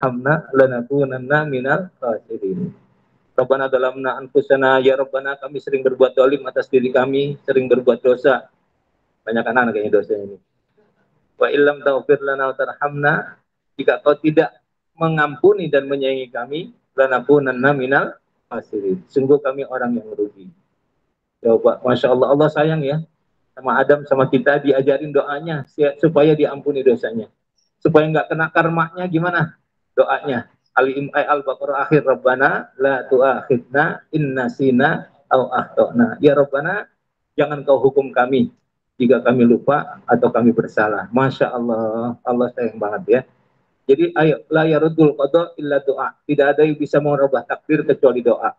hamna lanakunanna minal khasirin. Rabbana dalamna anfusana, ya Rabbana kami sering berbuat zalim atas diri kami, sering berbuat dosa. Banyak anak kayaknya dosa ini. Wa illam taghfir lana wa tarhamna, jika kau tidak mengampuni dan menyayangi kami, lanakunanna minal khasirin. Sungguh kami orang yang merugi. Coba, Masya Allah, Allah sayang ya sama Adam sama kita, diajarin doanya supaya diampuni dosanya, supaya nggak kena karmanya. Gimana doanya? Al-Baqarah akhir, Rabbana la tu'akhidna inna sina au akhtana. Ya Rabbana, jangan kau hukum kami jika kami lupa atau kami bersalah. Masya Allah, Allah sayang banget ya. Jadi ayo, la yarudul qada illa doa. Tidak ada yang bisa merubah takdir kecuali doa.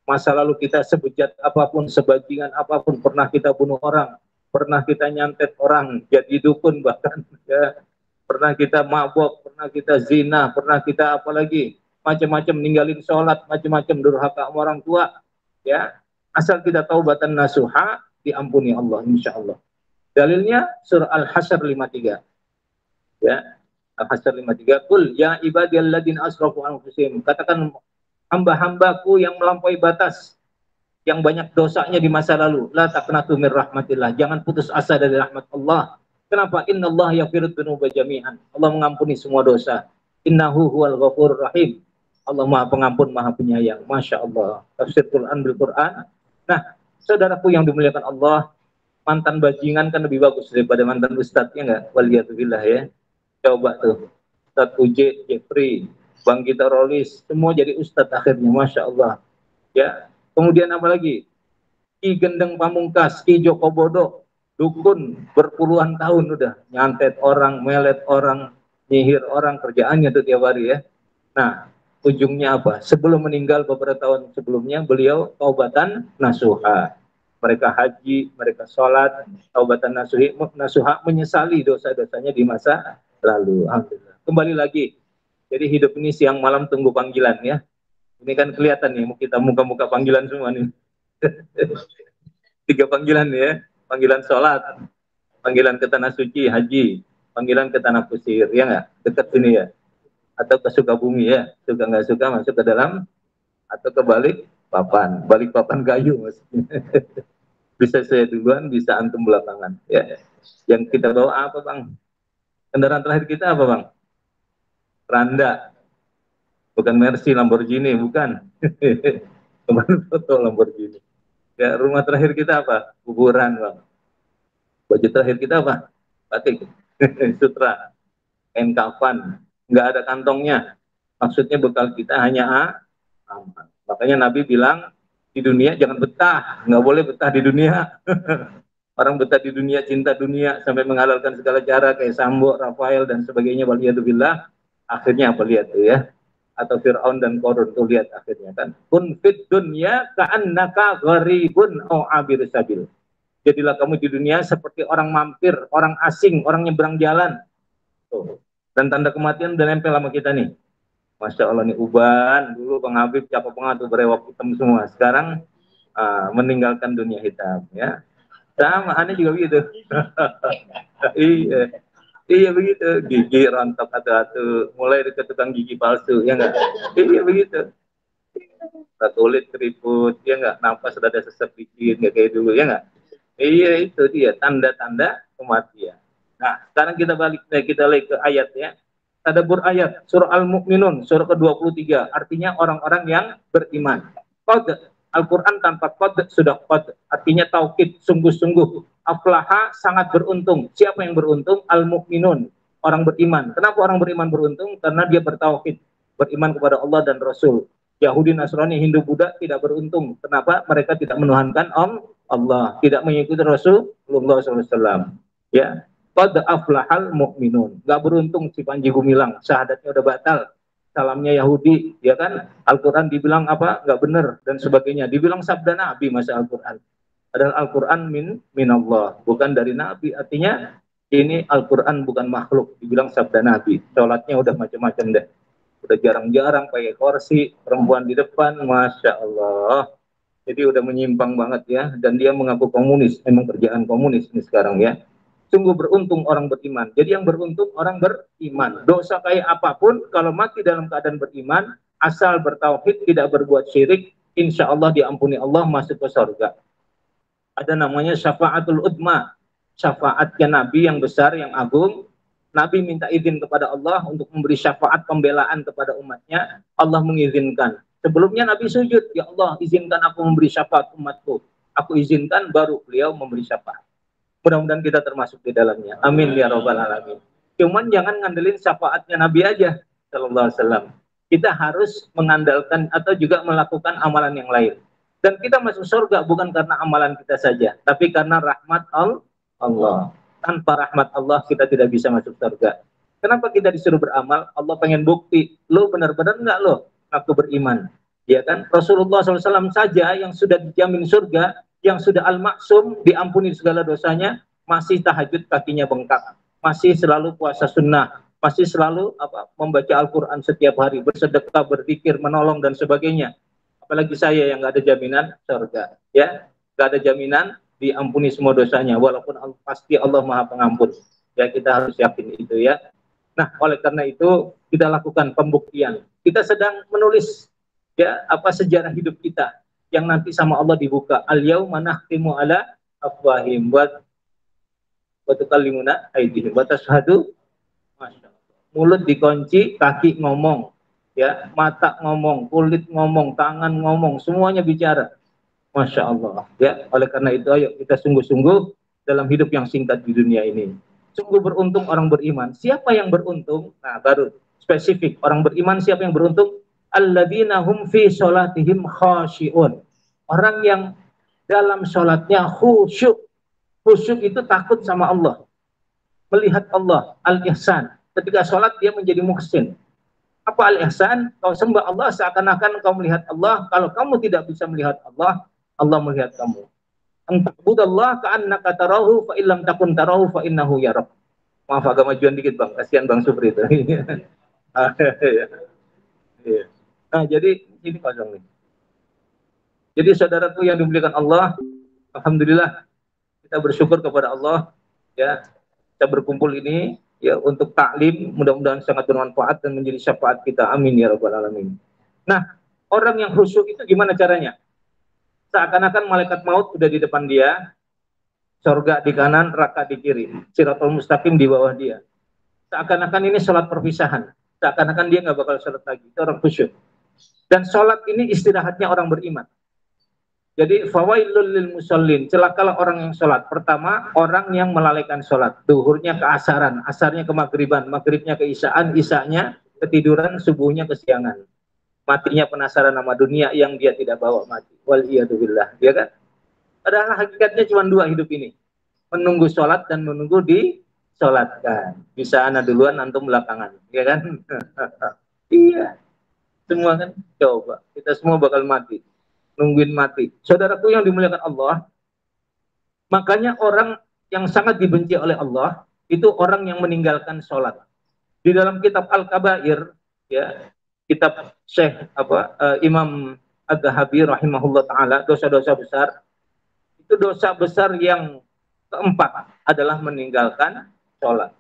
Masa lalu kita sebejat apapun, sebajingan apapun, pernah kita bunuh orang, pernah kita nyantet orang, jadi dukun bahkan, ya, pernah kita mabok, pernah kita zina, pernah kita apalagi macam-macam, ninggalin sholat, macam-macam, durhaka sama orang tua, ya, asal kita taubatan nasuha, diampuni Allah, insya Allah. Dalilnya surah Al-Hasyr 53, ya, Al-Hasyr 53, Qul ya ibadiyalladzina asrafu anfusihim, katakan hamba-hambaku yang melampaui batas, yang banyak dosanya di masa lalu, la taqnatu mir rahmatillah, jangan putus asa dari rahmat Allah. Kenapa? Innallaha yaghfiru dzunuba jami'an, Allah mengampuni semua dosa. Innahu huwal ghafurur rahim, Allah Maha Pengampun, Maha Penyayang. Masya Allah. Tafsir Quran bil Quran. Nah, saudaraku yang dimuliakan Allah, mantan bajingan kan lebih bagus daripada mantan ustadz, ya enggak? Waliyatubillah ya. Coba tuh, Ustadz Uj, Jeffrey, Bang Gita Rolis, semua jadi ustadz akhirnya, Masya Allah. Ya, kemudian apa lagi? Ki Gendeng Pamungkas, Ki Joko Bodo, dukun berpuluhan tahun udah, nyantet orang, melet orang, nyihir orang, kerjaannya tuh tiap hari ya. Nah, ujungnya apa? Sebelum meninggal beberapa tahun sebelumnya, beliau taubatan nasuha. Mereka haji, mereka sholat, taubatan nasuha, menyesali dosa-dosanya di masa lalu. Alhamdulillah. Kembali lagi, jadi hidup ini siang malam tunggu panggilan ya. Ini kan kelihatan nih, kita muka-muka panggilan semua nih. 3 panggilan ya, panggilan sholat, panggilan ke tanah suci, haji, panggilan ke tanah kusir, ya nggak? Dekat sini ya. Atau ke Sukabumi ya, suka nggak suka masuk ke dalam, atau ke balik papan kayu maksudnya. Bisa saya duluan, bisa antum belakangan. Ya. Yang kita bawa apa bang? Kendaraan terakhir kita apa bang? Randa, bukan Mercy, Lamborghini, bukan. Kemarin foto Lamborghini. Ya, rumah terakhir kita apa? Kuburan bang. Baju terakhir kita apa? Batik, sutra, kain kafan, nggak ada kantongnya. Maksudnya bekal kita hanya aman. Makanya Nabi bilang di dunia jangan betah, nggak boleh betah di dunia. Orang betah di dunia, cinta dunia sampai menghalalkan segala cara kayak Sambo, Rafael dan sebagainya. Waliyadzubillah. Akhirnya apa, lihat tuh ya? Atau Fir'aun dan Qarun tuh, lihat akhirnya kan. Kun fit dunya ka'annaka gharibun au abir sabil. Jadilah kamu di dunia seperti orang mampir, orang asing, orang nyebrang jalan. Tuh. Dan tanda kematian udah nempel sama kita nih. Masya Allah nih, uban dulu Bang Habib cakep banget tuh, berewok hitam semua. Sekarang meninggalkan dunia hitam ya. Sama aneh juga begitu. Iya, iya begitu. Gigi rontok atu-atu, mulai ke tukang gigi palsu, ya enggak? Iya begitu. Kulit keriput, ya enggak? Nafas ada sesek dikit, enggak kayak dulu, ya enggak? Iya itu dia tanda-tanda kematian. Nah, sekarang kita balik ke ayat ya. Tadabbur ayat surah Al-Mu'minun surah ke-23, artinya orang-orang yang beriman. Qad, Al-Qur'an tanpa qad sudah qad, artinya taukid, sungguh-sungguh. Aflaha, sangat beruntung. Siapa yang beruntung? Al-Mu'minun, orang beriman. Kenapa orang beriman beruntung? Karena dia bertauhid, beriman kepada Allah dan Rasul. Yahudi, Nasrani, Hindu, Buddha tidak beruntung. Kenapa? Mereka tidak menuhankan Allah, tidak mengikuti Rasulullah SAW. Ya, qad aflahal mu'minun. Gak beruntung si Panji Gumilang, syahadatnya udah batal. Salamnya Yahudi, ya kan? Al-Quran dibilang apa? Gak benar dan sebagainya. Dibilang sabda Nabi masa Al-Quran. Adalah Al-Quran min Allah, bukan dari Nabi. Artinya ini Al-Quran bukan makhluk. Dibilang sabda Nabi. Sholatnya udah macam-macam deh. Udah jarang-jarang pakai kursi, perempuan di depan, Masya Allah. Jadi udah menyimpang banget ya. Dan dia mengaku komunis, memang kerjaan komunis ini sekarang ya. Sungguh beruntung orang beriman. Jadi yang beruntung orang beriman. Dosa kayak apapun, kalau mati dalam keadaan beriman, asal bertauhid, tidak berbuat syirik, insya Allah diampuni Allah, masuk ke surga. Ada namanya syafaatul udma, syafaatnya Nabi yang besar, yang agung. Nabi minta izin kepada Allah untuk memberi syafaat pembelaan kepada umatnya. Allah mengizinkan. Sebelumnya Nabi sujud, ya Allah izinkan aku memberi syafaat umatku. Aku izinkan, baru beliau memberi syafaat. Mudah-mudahan kita termasuk di dalamnya. Amin ya robbal alamin. Cuman jangan ngandelin syafaatnya Nabi aja, sallallahu alaihi wasallam. Kita harus mengandalkan atau juga melakukan amalan yang lain. Dan kita masuk surga bukan karena amalan kita saja, tapi karena rahmat Allah. Tanpa rahmat Allah kita tidak bisa masuk surga. Kenapa kita disuruh beramal? Allah pengen bukti, lo benar-benar nggak lo aku beriman? Ya kan? Rasulullah SAW saja yang sudah dijamin surga, yang sudah al-maksum, diampuni segala dosanya, masih tahajud kakinya bengkak, masih selalu puasa sunnah, masih selalu membaca Al-Quran setiap hari, bersedekah, berzikir, menolong dan sebagainya. Apalagi saya yang nggak ada jaminan surga, ya, nggak ada jaminan diampuni semua dosanya, walaupun pasti Allah Maha Pengampun. Ya, kita harus yakin itu ya. Nah, oleh karena itu kita lakukan pembuktian. Kita sedang menulis ya sejarah hidup kita yang nanti sama Allah dibuka. Al-yauma nakhtimu ala afwahim wa tukallimuna aydihim wa tashhadu, mulut dikunci, kaki ngomong, ya, mata ngomong, kulit ngomong, tangan ngomong, semuanya bicara. Masya Allah. Ya, oleh karena itu ayo kita sungguh-sungguh dalam hidup yang singkat di dunia ini. Sungguh beruntung orang beriman. Siapa yang beruntung? Nah, baru spesifik. Orang beriman siapa yang beruntung? Alladzina hum fi sholatihim khashi'un. Orang yang dalam sholatnya khusyuk. Khusyuk itu takut sama Allah. Melihat Allah. Al-ihsan. Ketika sholat dia menjadi muhsin. Apa al-ihsan? Kau sembah Allah seakan-akan kau melihat Allah. Kalau kamu tidak bisa melihat Allah, Allah melihat kamu. Anta'budallah ka'annaka tarahu fa illam takun tarahu fa innahu yarak. Maaf agak majuan dikit Bang, kasihan Bang Supri itu. Nah, jadi ini kosong nih. Jadi saudaraku yang dimuliakan Allah, alhamdulillah kita bersyukur kepada Allah ya. Kita berkumpul ini ya untuk taklim, mudah-mudahan sangat bermanfaat dan menjadi syafaat kita. Amin ya rabbal alamin. Nah, orang yang khusyuk itu gimana caranya? Seakan-akan malaikat maut sudah di depan dia, surga di kanan, neraka di kiri, Shirathul Mustaqim di bawah dia. Seakan-akan ini sholat perpisahan, seakan-akan dia nggak bakal sholat lagi. Itu orang khusyuk. Dan sholat ini istirahatnya orang beriman. Jadi fawailul lil musallin, celakalah orang yang sholat. Pertama, orang yang melalaikan sholat. Duhurnya ke asaran, asarnya ke maghriban, maghribnya ke isaan, isanya ketiduran, subuhnya kesiangan. Matinya penasaran sama dunia yang dia tidak bawa mati. Waliyadzubillah, ya kan? Padahal hakikatnya cuma dua hidup ini. Menunggu sholat dan menunggu disolatkan. Bisa anak duluan, antum belakangan, ya kan? Iya. Semua kan, coba. Kita semua bakal mati. Nungguin mati. Saudaraku yang dimuliakan Allah, makanya orang yang sangat dibenci oleh Allah, itu orang yang meninggalkan sholat. Di dalam kitab Al-Kabair, ya, kitab Syekh Imam Ad-Dhahabi rahimahullah ta'ala, dosa-dosa besar, itu dosa besar yang keempat adalah meninggalkan sholat.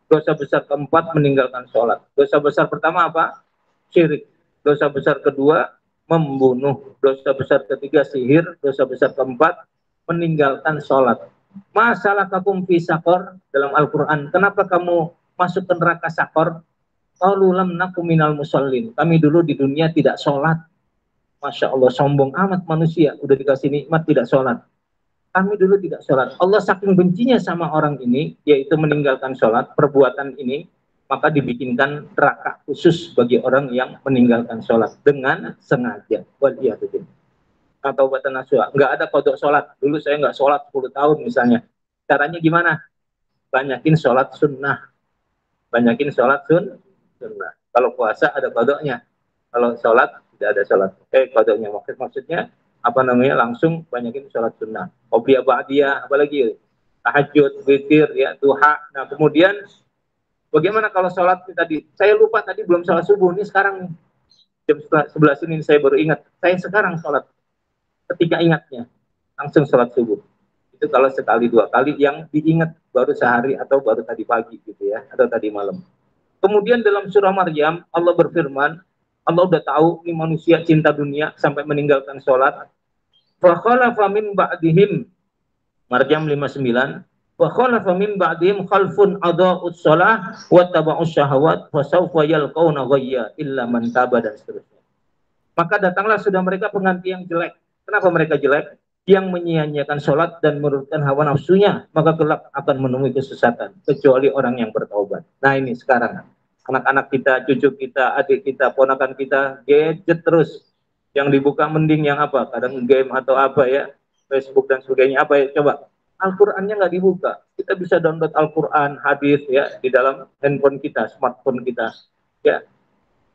Dosa besar keempat meninggalkan sholat. Dosa besar pertama apa? Syirik. Dosa besar kedua membunuh. Dosa besar ketiga sihir. Dosa besar keempat meninggalkan sholat. Masalah kakum fi sakor dalam Al-Quran. Kenapa kamu masuk ke neraka sakor? Qalu lam nakum minal musallin. Kami dulu di dunia tidak sholat. Masya Allah, sombong amat manusia. Udah dikasih nikmat tidak sholat. Kami dulu tidak sholat. Allah saking bencinya sama orang ini, yaitu meninggalkan sholat, perbuatan ini, maka dibikinkan neraka khusus bagi orang yang meninggalkan sholat dengan sengaja. Waliyadzubillah. Atau batan nasuha. Nggak ada kodok sholat. Dulu saya nggak sholat 10 tahun misalnya. Caranya gimana? Banyakin sholat sunnah. Banyakin sholat sunnah. Kalau puasa ada kodoknya. Kalau sholat tidak ada sholat. Kodoknya. Maksudnya langsung banyakin sholat sunnah. Qobliyah ba'diyah, apalagi tahajud, witir, ya, duha. Nah, kemudian bagaimana kalau sholat tadi? Saya lupa tadi belum sholat subuh. Ini sekarang jam 11 ini saya baru ingat. Saya sekarang sholat. Ketika ingatnya langsung sholat subuh. Itu Itu kalau sekali dua kali yang diingat baru sehari atau baru tadi pagi gitu ya, atau tadi malam. Kemudian dalam surah Maryam Allah berfirman, Allah udah tahu nih manusia cinta dunia sampai meninggalkan sholat. Fa khalafa min ba'dihim, Maryam 59, wa khalafa min ba'dihim khalfun adaa'us shalah wa taba'us syahawat fa sawfa yalqauna ghayya illa man taba, dan seterusnya. Maka datanglah sudah mereka pengganti yang jelek. Kenapa mereka jelek? Yang menyia-nyiakan sholat dan menurutkan hawa nafsunya, maka kelak akan menemui kesesatan, kecuali orang yang bertaubat. Nah ini sekarang, anak-anak kita, cucu kita, adik kita, ponakan kita, gadget terus. Yang dibuka mending yang apa? Kadang game atau apa ya, Facebook dan sebagainya. Apa ya? Coba. Al-Qur'annya nggak dibuka. Kita bisa download Al-Qur'an, hadis ya, di dalam handphone kita, smartphone kita. Ya,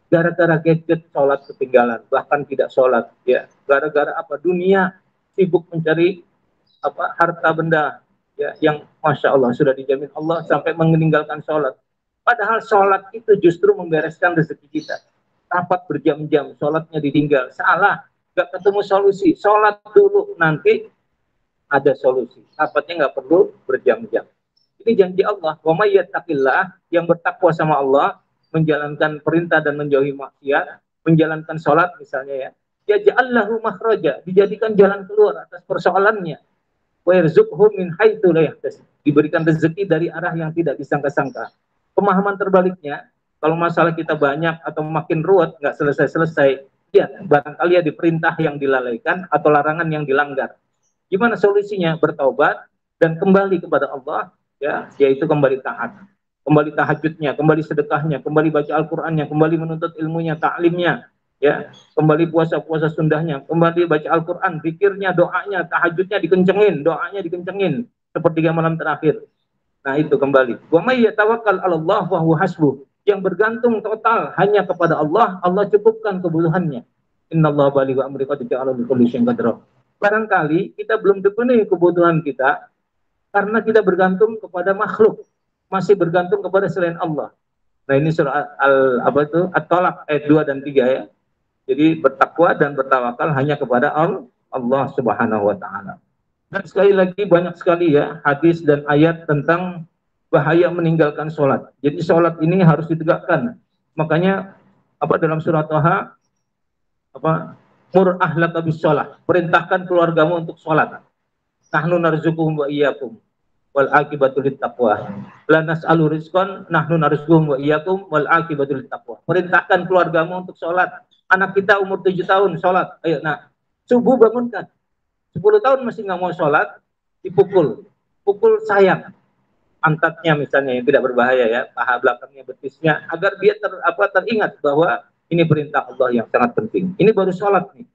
gara-gara gadget sholat ketinggalan, bahkan tidak sholat, ya. Gara-gara apa? Dunia sibuk mencari apa, harta benda, ya, yang masya Allah sudah dijamin Allah sampai meninggalkan sholat. Padahal sholat itu justru membereskan rezeki kita. Rapat berjam-jam, sholatnya ditinggal, salah, nggak ketemu solusi. Sholat dulu, nanti ada solusi. Rapatnya nggak perlu berjam-jam. Ini janji Allah. Wa may yattaqillah, yang bertakwa sama Allah, menjalankan perintah dan menjauhi maksiat, menjalankan sholat misalnya ya, yaj'allahu makhraja, dijadikan jalan keluar atas persoalannya. Wa yarzuqhu min haitsu la yahtasib, diberikan rezeki dari arah yang tidak disangka-sangka. Pemahaman terbaliknya, kalau masalah kita banyak atau makin ruwet, nggak selesai-selesai, ya barangkali ya diperintah yang dilalaikan atau larangan yang dilanggar. Gimana solusinya? Bertaubat dan kembali kepada Allah, ya, yaitu kembali taat, kembali tahajudnya, kembali sedekahnya, kembali baca Al-Qur'annya, kembali menuntut ilmunya, ta'limnya, ya, kembali puasa-puasa sundahnya, kembali baca Al-Qur'an, zikirnya, doanya, tahajudnya dikencengin, doanya dikencengin sepertiga malam terakhir. Nah, itu kembali. Wa may yatawakkal 'alallah fa huwa hasbuh. Yang bergantung total hanya kepada Allah, Allah cukupkan kebutuhannya. Innallaha balighu amri qad ja'ala likulli syai'in qadra. Barangkali kita belum terpenuhi kebutuhan kita karena kita bergantung kepada makhluk, masih bergantung kepada selain Allah. Nah, ini surah At-Talaq ayat 2 dan 3 ya. Jadi bertakwa dan bertawakal hanya kepada Allah Subhanahu wa taala. Dan sekali lagi banyak sekali ya hadis dan ayat tentang bahaya meninggalkan sholat. Jadi sholat ini harus ditegakkan. Makanya dalam surah Thaha mur ahlaka bis sholat, perintahkan keluargamu untuk sholat. Nahnu narzuquhum wa iyyakum wal aqibatu lit taqwa. La nas'alu rizqan nahnu narzuquhum wa iyyakum wal aqibatu lit taqwa. Perintahkan keluargamu untuk sholat. Anak kita umur 7 tahun sholat. Ayo, nah, subuh bangunkan. 10 tahun masih nggak mau sholat, dipukul. Pukul sayang. Pantatnya misalnya yang tidak berbahaya ya, paha belakangnya, betisnya, agar dia teringat bahwa ini perintah Allah yang sangat penting. Ini baru sholat nih.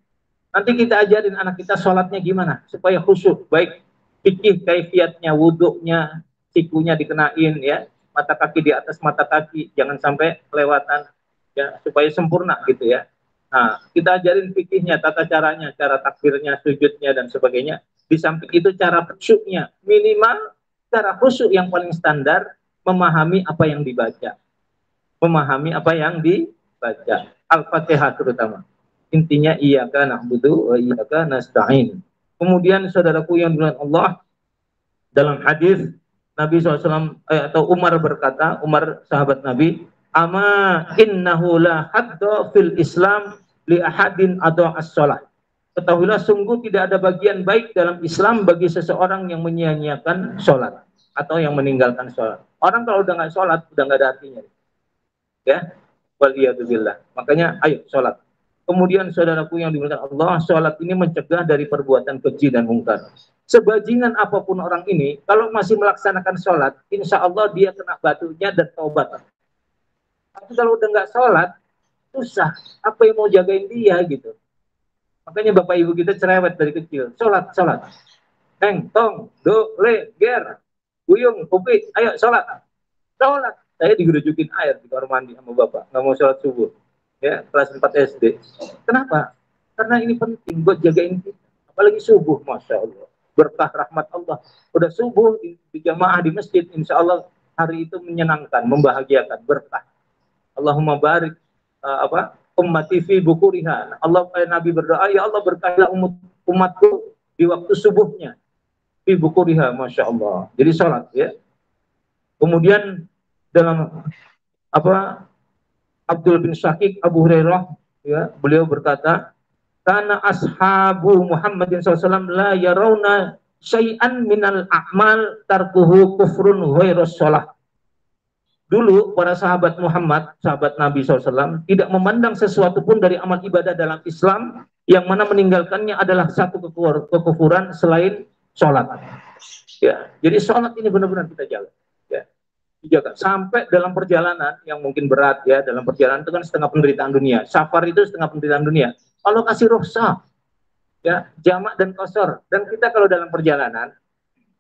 Nanti kita ajarin anak kita sholatnya gimana supaya khusyuk, baik fikih kaifiatnya, wuduknya, sikunya dikenain ya, mata kaki di atas mata kaki, jangan sampai kelewatan ya, supaya sempurna gitu ya. Nah, kita ajarin fikihnya, tata caranya, cara takbirnya, sujudnya dan sebagainya. Di samping itu cara khusyuknya, minimal cara khusyuk yang paling standar, memahami apa yang dibaca. Memahami apa yang dibaca. Al-Fatihah terutama. Intinya iyyaka na'budu wa iyyaka nasta'in. Kemudian saudaraku yang dimuliakan Allah, dalam hadis Nabi SAW atau Umar berkata, Umar sahabat Nabi, ama innahu la hadda fil Islam li ahadin adha as-shalah. Ketahuilah sungguh tidak ada bagian baik dalam Islam bagi seseorang yang menyia-nyiakan sholat atau yang meninggalkan sholat. Orang kalau udah nggak sholat, udah nggak ada artinya. Ya, waliyadzubillah. Makanya ayo sholat. Kemudian saudaraku yang dimuliakan Allah, sholat ini mencegah dari perbuatan keji dan mungkar. Sebajingan apapun orang ini, kalau masih melaksanakan sholat, insya Allah dia kena batunya dan taubat. Tapi kalau udah nggak sholat, susah. Apa yang mau jagain dia gitu. Makanya bapak ibu kita cerewet dari kecil. Sholat, sholat. Heng, tong, do, le, ger, buyung, pupi, ayo sholat. Sholat. Saya digerujukin air di kamar mandi sama bapak. Nggak mau sholat subuh. Ya, kelas 4 SD. Kenapa? Karena ini penting buat jagain kita. Apalagi subuh, Masya Allah. Berkah rahmat Allah. Udah subuh di jamaah di masjid, insya Allah hari itu menyenangkan, membahagiakan, berkah. Allahumma barik ummati fi bukuriha. Allah, Nabi berdoa, ya Allah berkahlah umatku di waktu subuhnya. fi bukuriha, masya Allah. Jadi sholat ya. Kemudian dalam apa Abdul bin Syakik Abu Hurairah ya, beliau berkata, karena ashabu Muhammadin SAW la yarawna syai'an minal a'mal tarkuhu kufrun ghairus sholah. Dulu para sahabat Muhammad, sahabat Nabi SAW, tidak memandang sesuatu pun dari amal ibadah dalam Islam yang mana meninggalkannya adalah satu kekufuran selain sholat. Ya, jadi sholat ini benar-benar kita jaga. Ya, dijaga sampai dalam perjalanan yang mungkin berat ya, dalam perjalanan itu kan setengah penderitaan dunia. Safar itu setengah penderitaan dunia. Allah kasih rukhsah, ya, jamak dan qasar. Dan kita kalau dalam perjalanan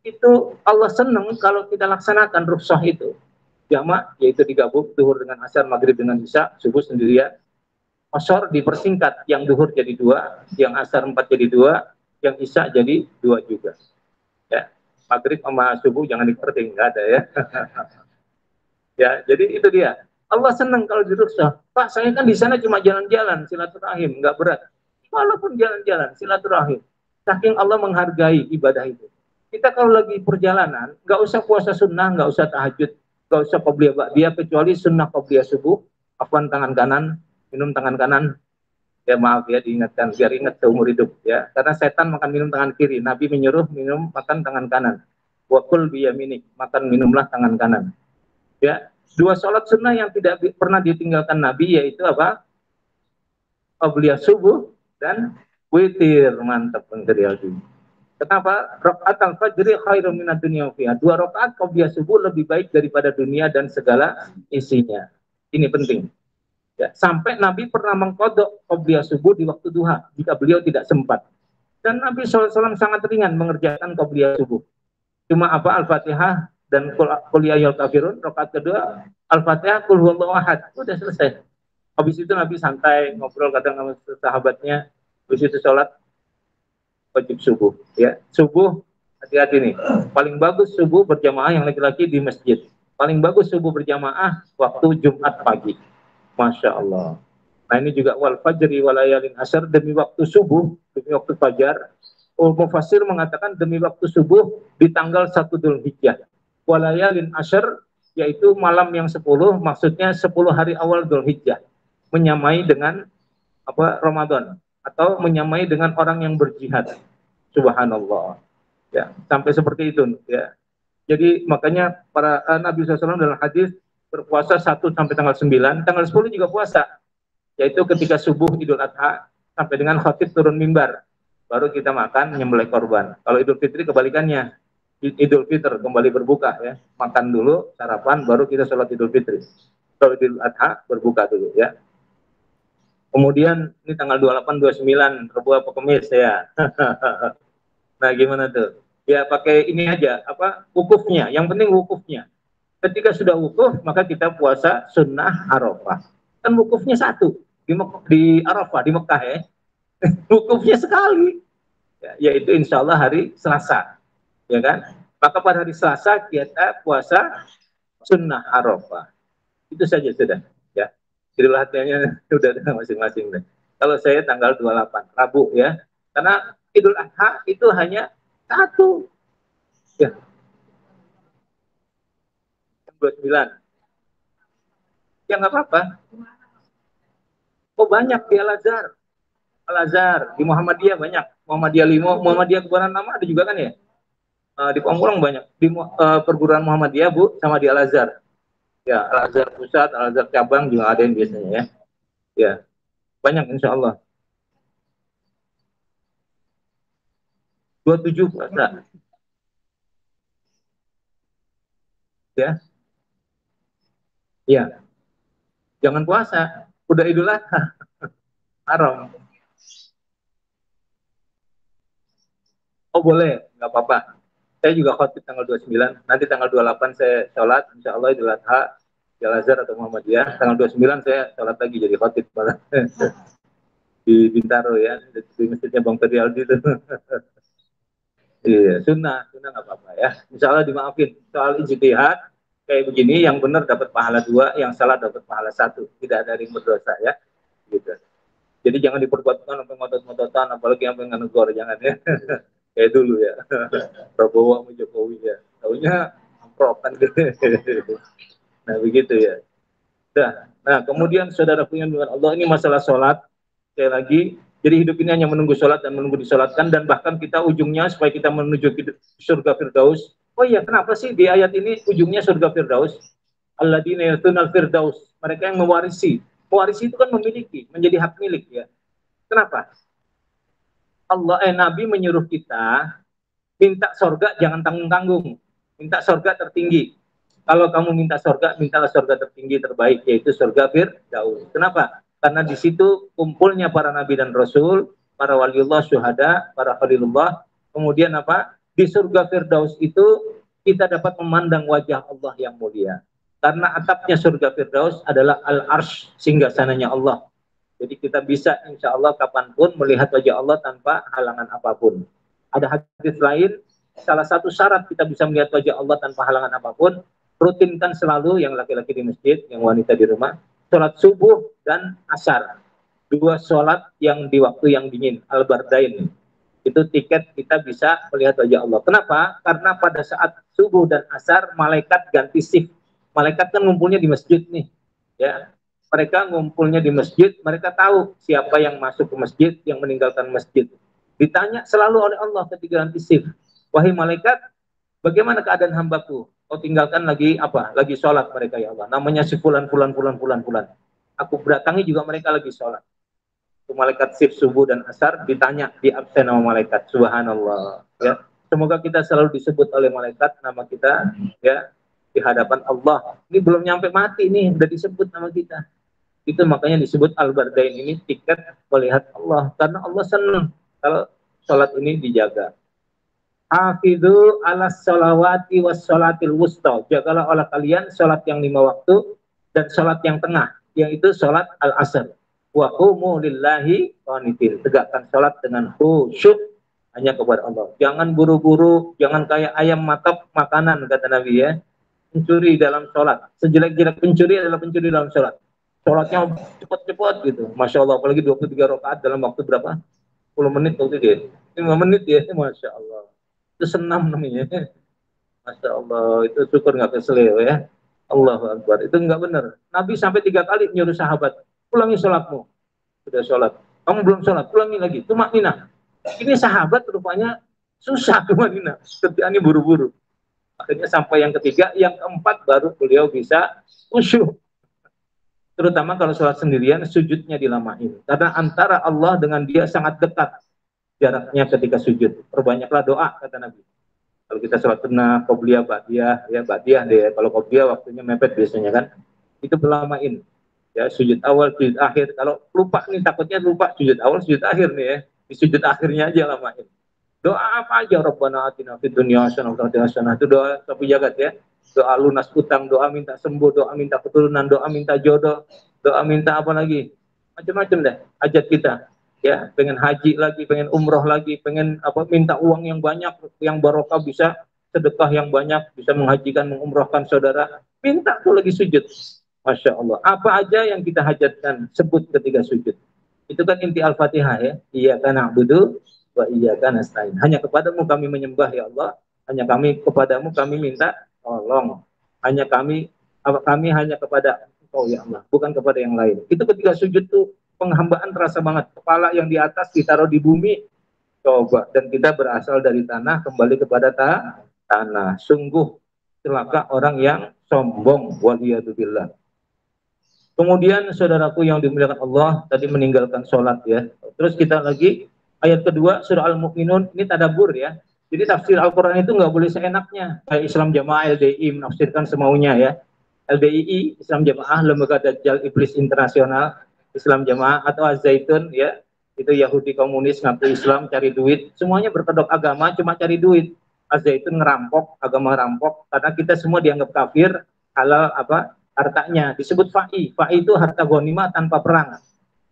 itu Allah senang kalau kita laksanakan rukhsah itu. Jamak yaitu digabung duhur dengan asar, maghrib dengan isya, subuh sendirian. Qasar dipersingkat, yang duhur jadi 2, yang asar 4 jadi 2, yang isya jadi 2 juga. Ya, maghrib sama subuh jangan diperting, enggak ada ya. Ya, jadi itu dia. Allah senang kalau diruksa. Pak, saya kan di sana cuma jalan-jalan, silaturahim, nggak berat. Walaupun jalan-jalan, silaturahim. Saking Allah menghargai ibadah itu. Kita kalau lagi perjalanan, nggak usah puasa sunnah, nggak usah tahajud, nggak usah qobliyah ba'diyah, kecuali sunnah qobliyah subuh, afwan tangan kanan, minum tangan kanan. Ya maaf ya, diingatkan, biar ingat seumur hidup ya. Karena setan makan minum tangan kiri, Nabi menyuruh minum makan tangan kanan. Wakul biyaminik, makan minumlah tangan kanan. Ya, 2 sholat sunnah yang tidak pernah ditinggalkan Nabi yaitu apa? Qobliyah subuh dan witir. Mantap Bang Trialdi. Kenapa? Rakaat al-fajri khairum minad dunya fiha. 2 rakaat qobliyah subuh lebih baik daripada dunia dan segala isinya. Ini penting. Ya, sampai Nabi pernah mengkodok qobliyah subuh di waktu duha jika beliau tidak sempat. Dan Nabi SAW sangat ringan mengerjakan qobliyah subuh. Cuma apa? Al-Fatihah dan qul ya ayyuhal kafirun. Rakaat kedua Al-Fatihah, qul huwallahu ahad. Udah selesai. Habis itu Nabi santai ngobrol kadang sama sahabatnya. Habis itu sholat wajib subuh. Ya, subuh hati-hati nih. Paling bagus subuh berjamaah yang laki-laki di masjid. Paling bagus subuh berjamaah waktu Jumat pagi. Masya Allah. Nah ini juga wal fajri walayalin asar, demi waktu subuh, demi waktu fajar. Mufassir mengatakan demi waktu subuh di tanggal 1 Dzulhijjah. Walayalin asar yaitu malam yang 10, maksudnya 10 hari awal Dzulhijjah. Menyamai dengan apa Ramadan atau menyamai dengan orang yang berjihad. Subhanallah. Ya, sampai seperti itu ya. Jadi makanya para Nabi SAW dalam hadis berpuasa 1 sampai tanggal 9, tanggal 10 juga puasa. Yaitu ketika subuh Idul Adha sampai dengan khatib turun mimbar. Baru kita makan nyembelih korban. Kalau Idul Fitri kebalikannya. Idul Fitr kembali berbuka ya. Makan dulu, sarapan, baru kita sholat Idul Fitri. Kalau Idul Adha berbuka dulu ya. Kemudian ini tanggal 28, 29, Rabu apa Kamis ya. Nah gimana tuh? Ya pakai ini aja, apa wukufnya. Yang penting wukufnya. Ketika sudah wukuf, maka kita puasa sunnah Arafah. Kan wukufnya 1 di Arafah, di Mekah ya. Wukufnya sekali. Ya, yaitu insya Allah hari Selasa. Ya kan? Maka pada hari Selasa kita puasa sunnah Arafah. Itu saja sudah. Ya. Jadi latihannya sudah ada masing-masing. Kalau saya tanggal 28, Rabu ya. Karena Idul Adha itu hanya 1. Ya. 29. Ya nggak apa-apa. Oh banyak di Al-Azhar. Al-Azhar, di Muhammadiyah banyak. Muhammadiyah 5, Muhammadiyah Kebaran Lama ada juga kan ya? Di Pamulang banyak. Di perguruan Muhammadiyah Bu, sama di Al-Azhar. Ya, Al-Azhar Pusat, Al-Azhar Cabang juga ada yang biasanya ya. Ya, banyak insya Allah. 27 puasa. Ya, ya. Jangan puasa. Udah Idul Adha. Haram. Oh boleh, nggak apa-apa. Saya juga khotib tanggal 29. Nanti tanggal 28 saya sholat, insya Allah Idul Adha, di Al-Azhar atau Muhammadiyah. Tanggal 29 saya sholat lagi jadi khotib malah. Di Bintaro ya, di masjidnya Bang Ferdialdi itu. Iya, sunnah nggak apa-apa ya. Insya Allah dimaafin. Soal ijtihad kayak begini, yang benar dapat pahala 2, yang salah dapat pahala 1. Tidak ada yang berdosa ya. Gitu. Jadi jangan diperbuatkan sampai ngotot-ngototan, apalagi yang pengen negor, jangan ya. kayak dulu ya. Prabowo sama Jokowi ya. Taunya amprokan gitu. Nah begitu ya. Nah kemudian saudaraku yang dengan Allah, ini masalah sholat. Sekali lagi, jadi hidup ini hanya menunggu sholat dan menunggu disolatkan, dan bahkan kita ujungnya supaya kita menuju surga Firdaus. Oh iya, kenapa sih di ayat ini ujungnya surga Firdaus? Alladzina yatunal Firdaus, mereka yang mewarisi. Mewarisi itu kan memiliki, menjadi hak milik ya. Kenapa? Nabi menyuruh kita minta surga jangan tanggung-tanggung, minta surga tertinggi. Kalau kamu minta surga, mintalah surga tertinggi terbaik, yaitu surga Firdaus. Kenapa? Karena di situ kumpulnya para nabi dan rasul, para waliullah, syuhada, para khalilullah. Kemudian apa? Di surga Firdaus itu kita dapat memandang wajah Allah yang mulia. Karena atapnya surga Firdaus adalah al-arsh, singgasananya Allah. Jadi kita bisa insya Allah kapanpun melihat wajah Allah tanpa halangan apapun. Ada hadis lain, salah satu syarat kita bisa melihat wajah Allah tanpa halangan apapun, rutinkan selalu, yang laki-laki di masjid, yang wanita di rumah, sholat subuh dan asar. Dua sholat yang di waktu yang dingin, al-bardain. Itu tiket kita bisa melihat wajah Allah. Kenapa? Karena pada saat subuh dan asar, malaikat ganti shift. Malaikat kan ngumpulnya di masjid nih. Ya, mereka ngumpulnya di masjid, mereka tahu siapa yang masuk ke masjid, yang meninggalkan masjid. Ditanya selalu oleh Allah ketika ganti shift, wahai malaikat, bagaimana keadaan hambaku? Kau tinggalkan lagi apa? Lagi sholat mereka ya Allah. Namanya si fulan. Aku berdatangi juga mereka lagi sholat. Malaikat shift subuh dan asar ditanya, di absen sama malaikat. Subhanallah. Ya, semoga kita selalu disebut oleh malaikat nama kita ya di hadapan Allah. Ini belum nyampe mati nih, udah disebut nama kita. Itu makanya disebut al-bardain, ini tiket melihat Allah, karena Allah senang kalau sholat ini dijaga. Hafidhu ala sholawati was sholatil wusta, jagalah oleh kalian sholat yang 5 waktu dan sholat yang tengah, yaitu sholat al-asr. Wa qumu lillahi qanitin, tegakkan sholat dengan khusyuk hanya kepada Allah. Jangan buru-buru, jangan kayak ayam matap makanan, kata Nabi ya. Pencuri dalam sholat, sejelek-jelek pencuri adalah pencuri dalam sholat. Sholatnya cepat-cepat gitu, Masya Allah, apalagi 23 rakaat dalam waktu berapa? 10 menit waktu dia, 5 menit ya, Masya Allah. Itu senam namanya. Masya Allah, itu syukur nggak keseleo ya. Allahu Akbar, itu nggak benar. Nabi sampai 3 kali nyuruh sahabat, ulangi sholatmu. Sudah sholat, kamu belum sholat, ulangi lagi, tumak nina. Ini sahabat rupanya susah tumak nina, kerjaannya buru-buru. Akhirnya sampai yang ketiga, yang keempat baru beliau bisa khusyuk. Terutama kalau sholat sendirian, sujudnya dilamain. Karena antara Allah dengan dia sangat dekat jaraknya ketika sujud. Perbanyaklah doa, kata Nabi. Kalau kita sholat sunnah, qobliyah, ba'diyah, ya ba'diyah deh. Kalau qobliyah waktunya mepet biasanya kan. Itu berlamain. Ya, sujud awal, sujud akhir. Kalau lupa nih, takutnya lupa sujud awal, sujud akhir nih ya. Di sujud akhirnya aja lamain. Doa apa aja, Rabbana atina fid dunya hasanah wa fil akhirati hasanah. Itu doa sapi jagat ya. Doa lunas utang, doa minta sembuh, doa minta keturunan, doa minta jodoh, doa minta apa lagi, macam-macam deh hajat kita ya. Pengen haji lagi, pengen umroh lagi, pengen apa, minta uang yang banyak, yang barokah, bisa sedekah yang banyak, bisa menghajikan, mengumrohkan saudara, minta tuh lagi sujud. Masya Allah, apa aja yang kita hajatkan sebut ketika sujud. Itu kan inti Al-Fatihah ya. Iyyaka na'budu wa iyyaka nasta'in. Hanya kepadamu kami menyembah ya Allah, hanya kepadamu kami minta tolong. Kami hanya kepada Engkau ya Allah, bukan kepada yang lain. Itu ketika sujud tuh penghambaan terasa banget. Kepala yang di atas ditaruh di bumi, coba, dan kita berasal dari tanah kembali kepada tanah. Sungguh celaka orang yang sombong, waliyadzubillah. Kemudian saudaraku yang dimuliakan Allah, tadi meninggalkan sholat ya. Terus kita lagi ayat kedua surah Al-Mu'minun, ini tadabbur ya. Jadi tafsir Al-Quran itu nggak boleh seenaknya. Kayak Islam Jamaah LDI menafsirkan semaunya ya. LDII, Islam Jamaah Lembaga Dajjal Iblis Internasional, Islam Jamaah, atau Az-Zaitun ya. Itu Yahudi komunis ngaku Islam, cari duit. Semuanya berkedok agama, cuma cari duit. Az-Zaitun ngerampok, agama ngerampok. Karena kita semua dianggap kafir, halal apa hartanya. Disebut fa'i. Fa'i itu harta ghanimah tanpa perang.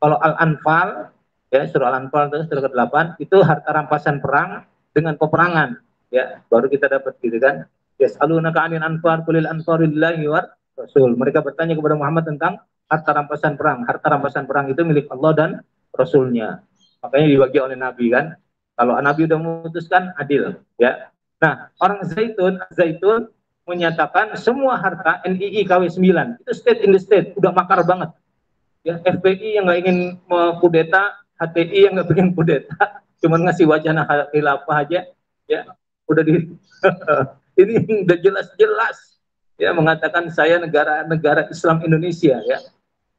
Kalau Al-Anfal, ya surah Al-Anfal itu surah ke-8, itu harta rampasan perang dengan peperangan, ya baru kita dapat gitu kan. Yas'alunaka 'anil anfal qulil anfalu lillahi war rasul. Mereka bertanya kepada Muhammad tentang harta rampasan perang. Harta rampasan perang itu milik Allah dan Rasulnya. Makanya dibagi oleh Nabi kan. Kalau Nabi udah memutuskan, adil. Ya. Nah, orang Zaitun menyatakan semua harta NII KW9 itu state in the state, udah makar banget. Ya, FPI yang nggak ingin kudeta, HTI yang nggak ingin kudeta, cuman ngasih wacana khilafah aja, ya udah di ini udah jelas-jelas ya mengatakan saya negara Islam Indonesia ya.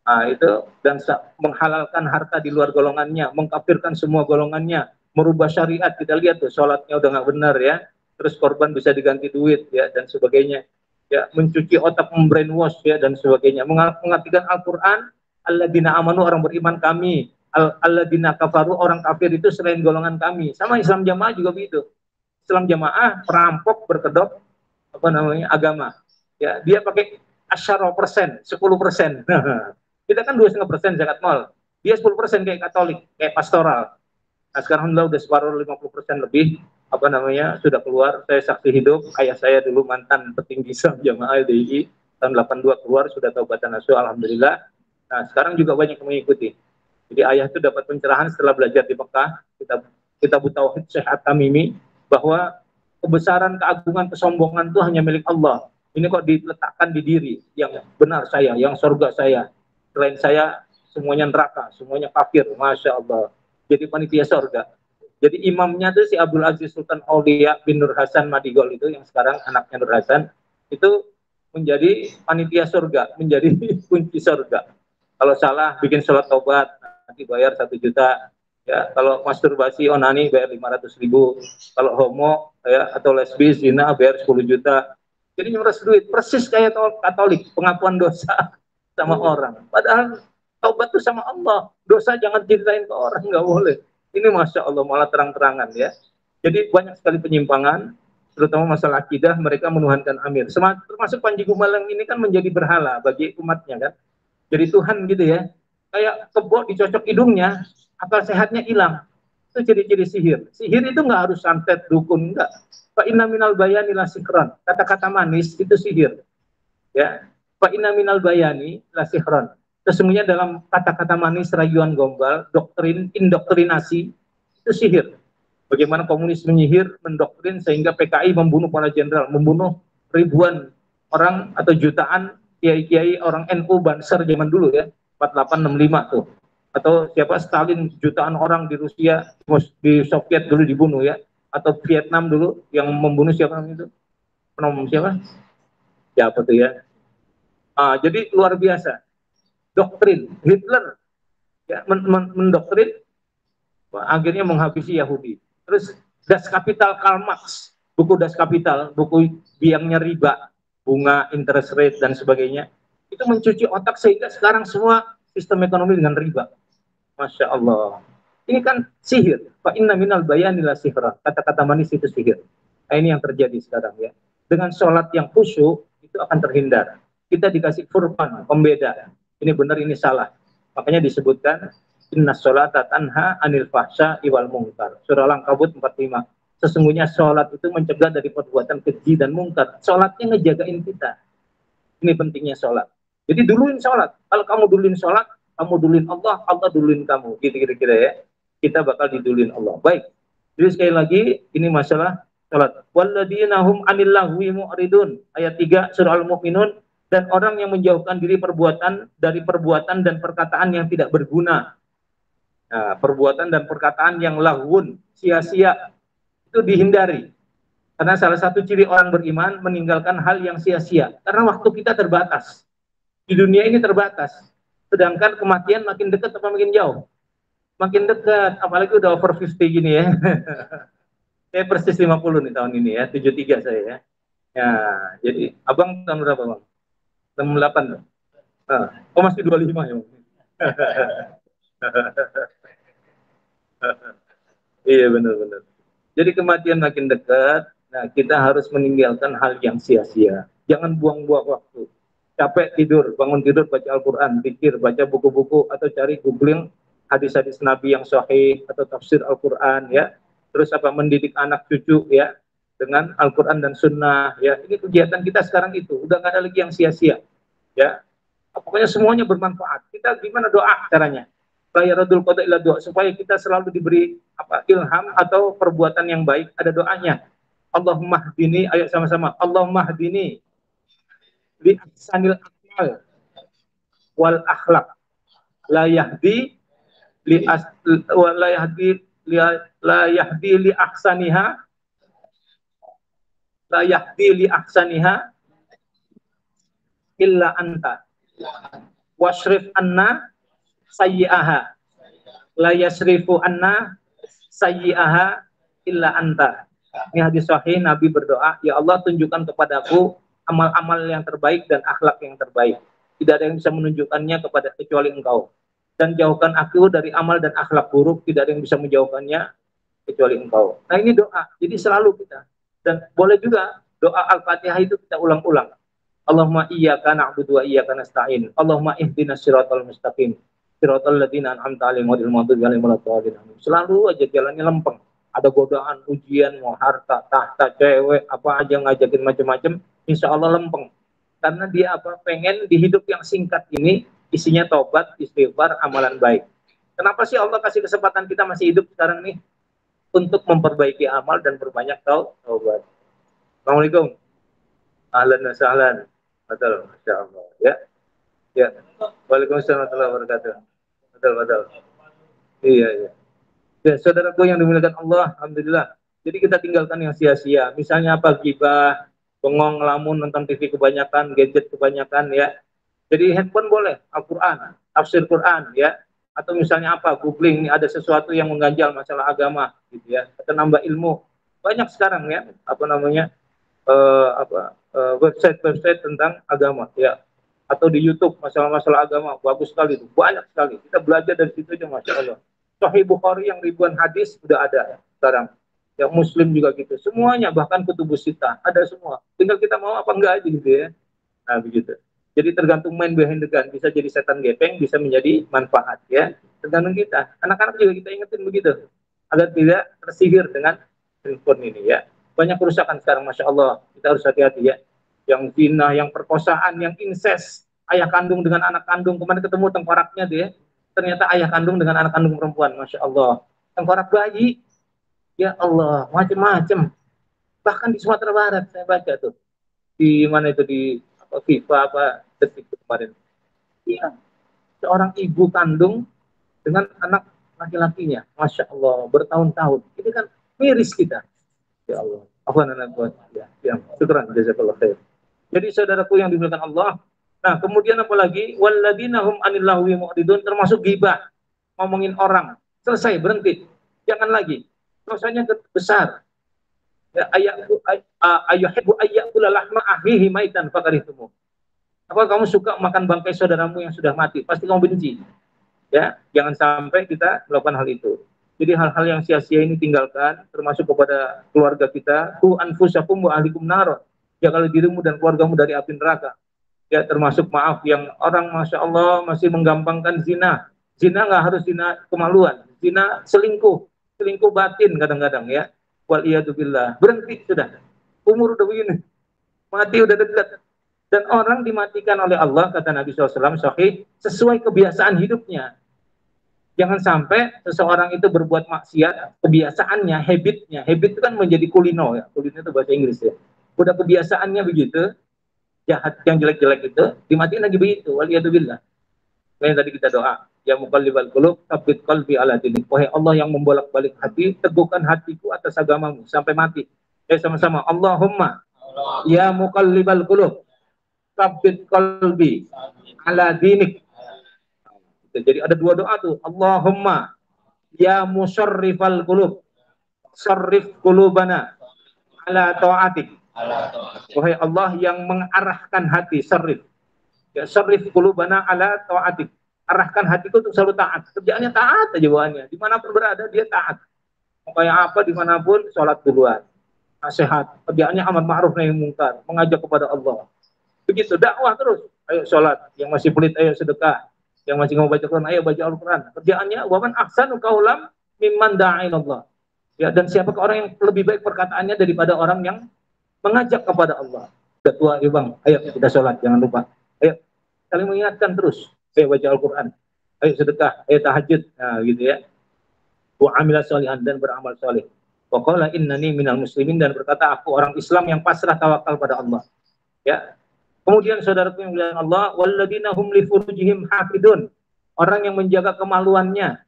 Nah, itu dan menghalalkan harta di luar golongannya, mengkafirkan semua golongannya, merubah syariat. Kita lihat tuh sholatnya udah nggak benar ya, terus korban bisa diganti duit ya dan sebagainya. Ya, mencuci otak, membrainwash ya dan sebagainya. Mengartikan Al-Qur'an, alladzina amanu orang beriman kami, alladzina kafaru orang kafir itu selain golongan kami. Sama Islam Jamaah juga begitu. Islam Jamaah perampok berkedok apa namanya agama. Ya, dia pakai 10%, 10%. Kita kan 2,5% zakat mal. Dia 10% kayak Katolik, kayak pastoral. Nah, sekarang alhamdulillah udah separuh 50% lebih apa namanya sudah keluar. Saya saksi hidup, ayah saya dulu mantan petinggi Islam Jamaah LDI tahun 82 keluar sudah taubatan nasuh alhamdulillah. Nah, sekarang juga banyak yang mengikuti. Jadi ayah itu dapat pencerahan setelah belajar di Mekah, kita Tauhid Syekh At-Tamimi bahwa kebesaran, keagungan, kesombongan itu hanya milik Allah. Ini kok diletakkan di diri yang benar saya, yang surga saya. Selain saya semuanya neraka, semuanya kafir, masya Allah. Jadi panitia surga. Jadi imamnya tuh si Abdul Aziz Sultan Aulia bin Nur Hasan Madigol itu yang sekarang anaknya Nur Hasan itu menjadi panitia surga, menjadi kunci surga. Kalau salah bikin sholat taubat nanti bayar 1 juta. Ya, kalau masturbasi onani bayar 500.000. Kalau homo ya atau lesbis zina bayar 10 juta. Jadi nyuras duit persis kayak Katolik, pengakuan dosa sama orang. Padahal taubat itu sama Allah. Dosa jangan ceritain ke orang, nggak boleh. Ini Masya Allah malah terang-terangan ya. Jadi banyak sekali penyimpangan, terutama masalah akidah, mereka menuhankan Amir. Termasuk Panji Gumilang ini kan menjadi berhala bagi umatnya kan. Jadi Tuhan gitu ya. Kayak kebo dicocok hidungnya, akal sehatnya hilang. Itu ciri-ciri sihir. Sihir itu nggak harus santet, dukun, enggak. Fa inna minal bayani la sikran. Kata-kata manis itu sihir. Ya. Fa inna minal bayani la sikran. Sesungguhnya dalam kata-kata manis, rayuan gombal, doktrin, indoktrinasi itu sihir. Bagaimana komunis menyihir, mendoktrin sehingga PKI membunuh para jenderal, membunuh ribuan orang atau jutaan kiai-kiai orang NU Banser zaman dulu ya, 4865 tuh. Atau siapa Stalin jutaan orang di Rusia, di Soviet dulu dibunuh ya, atau Vietnam dulu yang membunuh siapa namanya itu? Penom siapa? Ya apa tuh ya? Jadi luar biasa. Doktrin Hitler ya mendoktrin akhirnya menghabisi Yahudi. Terus Das Kapital Karl Marx, buku Das Kapital, buku biangnya riba, bunga, interest rate dan sebagainya, itu mencuci otak sehingga sekarang semua sistem ekonomi dengan riba. Masya Allah. Ini kan sihir. Fa inna minal bayani la sihra. Kata-kata manis itu sihir. Nah, ini yang terjadi sekarang ya. Dengan sholat yang khusyuk itu akan terhindar. Kita dikasih furqan, pembeda. Ini benar, ini salah. Makanya disebutkan inna sholata tanha anil fahsya iwal mungkar. Surah Al-Ankabut 45. Sesungguhnya sholat itu mencegah dari perbuatan keji dan mungkar. Sholatnya ngejagain kita. Ini pentingnya sholat. Jadi duluin sholat. Kalau kamu duluin sholat, kamu duluin Allah, Allah duluin kamu. Gitu kira-kira ya. Kita bakal diduluin Allah. Baik. Jadi sekali lagi, ini masalah sholat. Walladzina hum anil lahwi mu'ridun. Ayat 3 surah Al-Mu'minun. Dan orang yang menjauhkan diri dari perbuatan dan perkataan yang tidak berguna. Nah, perbuatan dan perkataan yang lahun, sia-sia, itu dihindari. Karena salah satu ciri orang beriman meninggalkan hal yang sia-sia. Karena waktu kita terbatas. Di dunia ini terbatas. Sedangkan kematian makin dekat atau makin jauh? Makin dekat, apalagi udah over 50 gini ya. Saya persis 50 nih tahun ini ya, 73 saya ya. Ya, jadi abang tahun berapa bang? 68 tuh. Oh masih 25 ya. Iya benar-benar. Jadi kematian makin dekat, nah kita harus meninggalkan hal yang sia-sia. Jangan buang-buang waktu. Capek tidur, bangun tidur baca Al-Quran, pikir, baca buku-buku, atau cari googling hadis-hadis Nabi yang sahih, atau tafsir Al-Quran, ya. Terus mendidik anak cucu, ya, dengan Al-Quran dan Sunnah, ya. Ini kegiatan kita sekarang itu, udah nggak ada lagi yang sia-sia, ya. Pokoknya semuanya bermanfaat. Kita gimana doa caranya? Radul qada illa doa, supaya kita selalu diberi ilham atau perbuatan yang baik, ada doanya. Allahumma hdini, ayo sama-sama. Allahumma hdini li ahsanil akmal wal akhlak. La yahdi li as wa la yahdi li la yahdi li ahsaniha la yahdi li ahsaniha illa anta. Wasrif anna sayyi'aha. La yasrifu anna sayyi'aha illa anta. Ini hadis sahih, Nabi berdoa, ya Allah tunjukkan kepadaku amal-amal yang terbaik dan akhlak yang terbaik. Tidak ada yang bisa menunjukkannya kepada kecuali Engkau. Dan jauhkan aku dari amal dan akhlak buruk, tidak ada yang bisa menjauhkannya kecuali Engkau. Nah ini doa, jadi selalu kita. Dan boleh juga doa Al-Fatihah itu kita ulang-ulang. Allahumma iyyaka na'budu wa iyyaka nasta'in. Allahumma ihdinas siratal mustaqim. Siratal ladzina an'amta 'alaihim ghairil maghdubi 'alaihim waladdallin. Selalu aja jalannya lempeng. Ada godaan, ujian, mau harta, tahta, cewek, apa aja ngajakin macam-macam, insya Allah lempeng. Karena dia pengen di hidup yang singkat ini isinya taubat, istighfar, amalan baik. Kenapa sih Allah kasih kesempatan kita masih hidup sekarang nih? Untuk memperbaiki amal dan berbanyak taubat. Assalamualaikum. Ahlan wa sahlan. Betul, Masya Allah. Ya. Ya. Waalaikumsalam warahmatullahi wabarakatuh. Betul. Iya. Ya, saudaraku yang dimuliakan Allah, alhamdulillah. Jadi kita tinggalkan yang sia-sia. Misalnya apa, gibah, bengong, ngelamun, nonton TV kebanyakan, gadget kebanyakan, ya. Jadi handphone boleh, Al-Quran, tafsir Quran, ya. Atau misalnya apa, googling, ada sesuatu yang mengganjal masalah agama, gitu ya. Atau nambah ilmu. Banyak sekarang ya, website-website tentang agama, ya. Atau di YouTube masalah-masalah agama, bagus sekali itu, banyak sekali. Kita belajar dari situ aja, Masya Allah. Sahih Bukhari yang ribuan hadis sudah ada sekarang. Yang Muslim juga gitu. Semuanya, bahkan Kutubus Sittah ada semua. Tinggal kita mau apa enggak aja gitu ya. Nah begitu. Jadi tergantung main behind the gun. Bisa jadi setan gepeng, bisa menjadi manfaat ya. Tergantung kita. Anak-anak juga kita ingetin begitu. Agar tidak tersihir dengan handphone ini ya. Banyak kerusakan sekarang, Masya Allah. Kita harus hati-hati ya. Yang zina, yang perkosaan, yang incest. Ayah kandung dengan anak kandung. Kemarin ketemu tengkoraknya dia. Ternyata ayah kandung dengan anak kandung perempuan, Masya Allah. Tengkorak bayi, ya Allah, macam-macam. Bahkan di Sumatera Barat, saya baca tuh. Di mana itu, di FIFA, detik kemarin. Iya, seorang ibu kandung dengan anak laki-lakinya. Masya Allah, bertahun-tahun. Ini kan miris kita. Ya Allah. Syukran, jazakallah khair. Jadi saudaraku yang dimuliakan Allah, nah, kemudian apalagi walladzina hum 'anil lahwi mu'ridun, termasuk ghibah, ngomongin orang. Selesai, berhenti. Jangan lagi. Dosanya besar. Ya, ayyuhibbu ayyakula lahma akhihi maitan fakarihtumu. Apa kamu suka makan bangkai saudaramu yang sudah mati? Pasti kamu benci. Ya, jangan sampai kita melakukan hal itu. Jadi hal-hal yang sia-sia ini tinggalkan, termasuk kepada keluarga kita. Ku anfusakum wa ahlikum nar. Jagalah dirimu dan keluargamu dari api neraka. Ya, termasuk maaf yang orang Masya Allah masih menggampangkan zina. Zina nggak harus zina kemaluan, zina selingkuh batin kadang-kadang ya. Waliyadzubillah, berhenti sudah. Umur udah begini, mati udah dekat. Dan orang dimatikan oleh Allah, kata Nabi SAW, sahih, sesuai kebiasaan hidupnya. Jangan sampai seseorang itu berbuat maksiat, kebiasaannya, habit itu kan menjadi kulino ya. Kulino itu bahasa Inggris ya. Udah kebiasaannya begitu, jahat yang jelek-jelek itu dimatiin lagi begitu. Waliyadzubillah. Kayak tadi kita doa, ya muqallibal qulub tsabbit qalbi ala dinik. Wahai Allah yang membolak-balik hati, teguhkan hatiku atas agamamu sampai mati. Sama-sama, Allahumma ya muqallibal qulub tsabbit qalbi ala dinik. Jadi ada dua doa tuh. Allahumma ya musarrifal qulub sarrif qulubana ala ta'atik. Wahai Allah yang mengarahkan hati, sarrif. Ya, sarrif qulubana ala ta'atik. Arahkan hatiku untuk selalu taat. Kerjaannya taat aja bawaannya. Dimanapun berada dia taat. Mau kayak apa dimanapun sholat duluan. Nasihat. Kerjaannya amar ma'ruf nahi mungkar. Mengajak kepada Allah. Begitu dakwah terus. Ayo sholat. Yang masih pelit ayo sedekah. Yang masih mau baca Quran ayo baca Al-Quran. Kerjaannya waman ahsanu qaulam mimman da'a ilallah. Ya, dan siapakah orang yang lebih baik perkataannya daripada orang yang mengajak kepada Allah. Sudah tua ya bang, ayo kita sholat, jangan lupa. Ayo, saling mengingatkan terus. Ayo baca Al-Quran. ayo sedekah, ayo tahajud, nah, gitu ya. Wa amila sholihan, dan beramal soleh. Wa qala innani minal muslimin, dan berkata aku orang Islam yang pasrah tawakal pada Allah. Ya. Kemudian saudaraku yang mulia Allah, walladzina hum li furujihim hafidun. Orang yang menjaga kemaluannya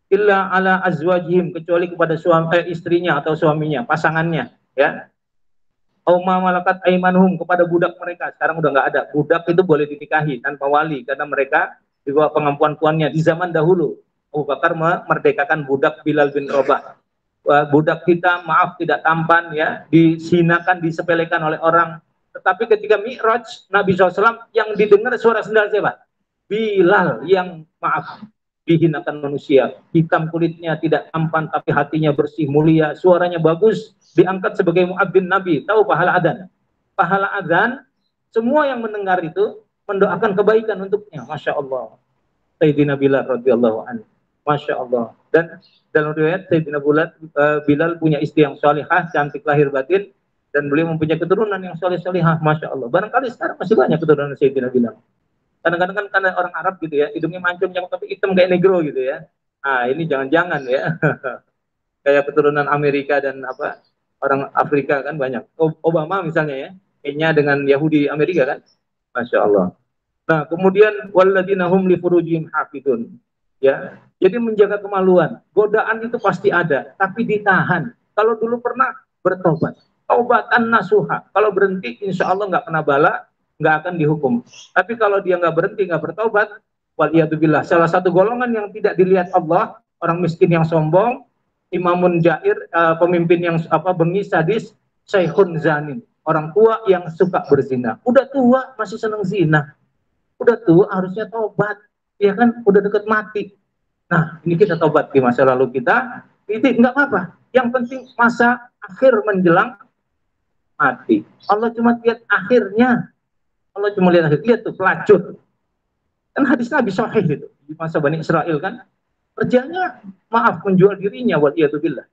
illa ala azwajihim, kecuali kepada istrinya atau suaminya, pasangannya, ya. Au ma malakat aimanuhum, kepada budak mereka. Sekarang udah nggak ada. Budak itu boleh dinikahi tanpa wali karena mereka di bawah pengampuan tuannya. Di zaman dahulu Abu Bakar memerdekakan budak Bilal bin Rabah. Budak kita, maaf, tidak tampan, ya, disinakan, disepelekan oleh orang. Tetapi ketika Mi'raj, Nabi SAW yang didengar suara sendal siapa? Bilal, yang maaf, dihinakan manusia. Hitam kulitnya, tidak tampan, tapi hatinya bersih, mulia, suaranya bagus, diangkat sebagai muadzin Nabi. Tahu pahala adzan? Pahala adzan, semua yang mendengar itu mendoakan kebaikan untuknya. Masya Allah. Sayyidina Bilal radhiyallahu anhu. Masya Allah. Dan dalam riwayat Sayyidina Bilal punya istri yang salihah, cantik lahir batin, dan beliau mempunyai keturunan yang salihah. Masya Allah. Barangkali sekarang masih banyak keturunan Sayyidina Bilal. Kadang-kadang kan karena orang Arab gitu ya, hidungnya mancung, tapi hitam kayak negro gitu ya. Nah, ini jangan-jangan ya. Kayak keturunan Amerika dan apa, orang Afrika kan banyak. Obama misalnya ya, kayaknya dengan Yahudi Amerika kan. Masya Allah. Nah, kemudian walladzina hum li furujihim hafidun. Ya. Jadi menjaga kemaluan. Godaan itu pasti ada, tapi ditahan. Kalau dulu pernah, bertobat. Taubatan nasuha. Kalau berhenti, insya Allah nggak kena bala, nggak akan dihukum. Tapi kalau dia nggak berhenti, nggak bertobat, waliyadzubillah, salah satu golongan yang tidak dilihat Allah, orang miskin yang sombong, imamun jair, pemimpin yang bengis, sadis, syekhun zanin, orang tua yang suka berzina. Udah tua masih seneng zina. Udah tua harusnya tobat, ya kan? Udah deket mati. Nah, ini kita tobat di masa lalu kita, itu nggak apa-apa. Yang penting masa akhir menjelang mati. Allah cuma lihat akhirnya. Allah cuma lihat akhir. Lihat tuh pelacur. Kan hadis Nabi sahih itu di masa Bani Israel kan. Kerjanya maaf menjual dirinya waliyadzubillah.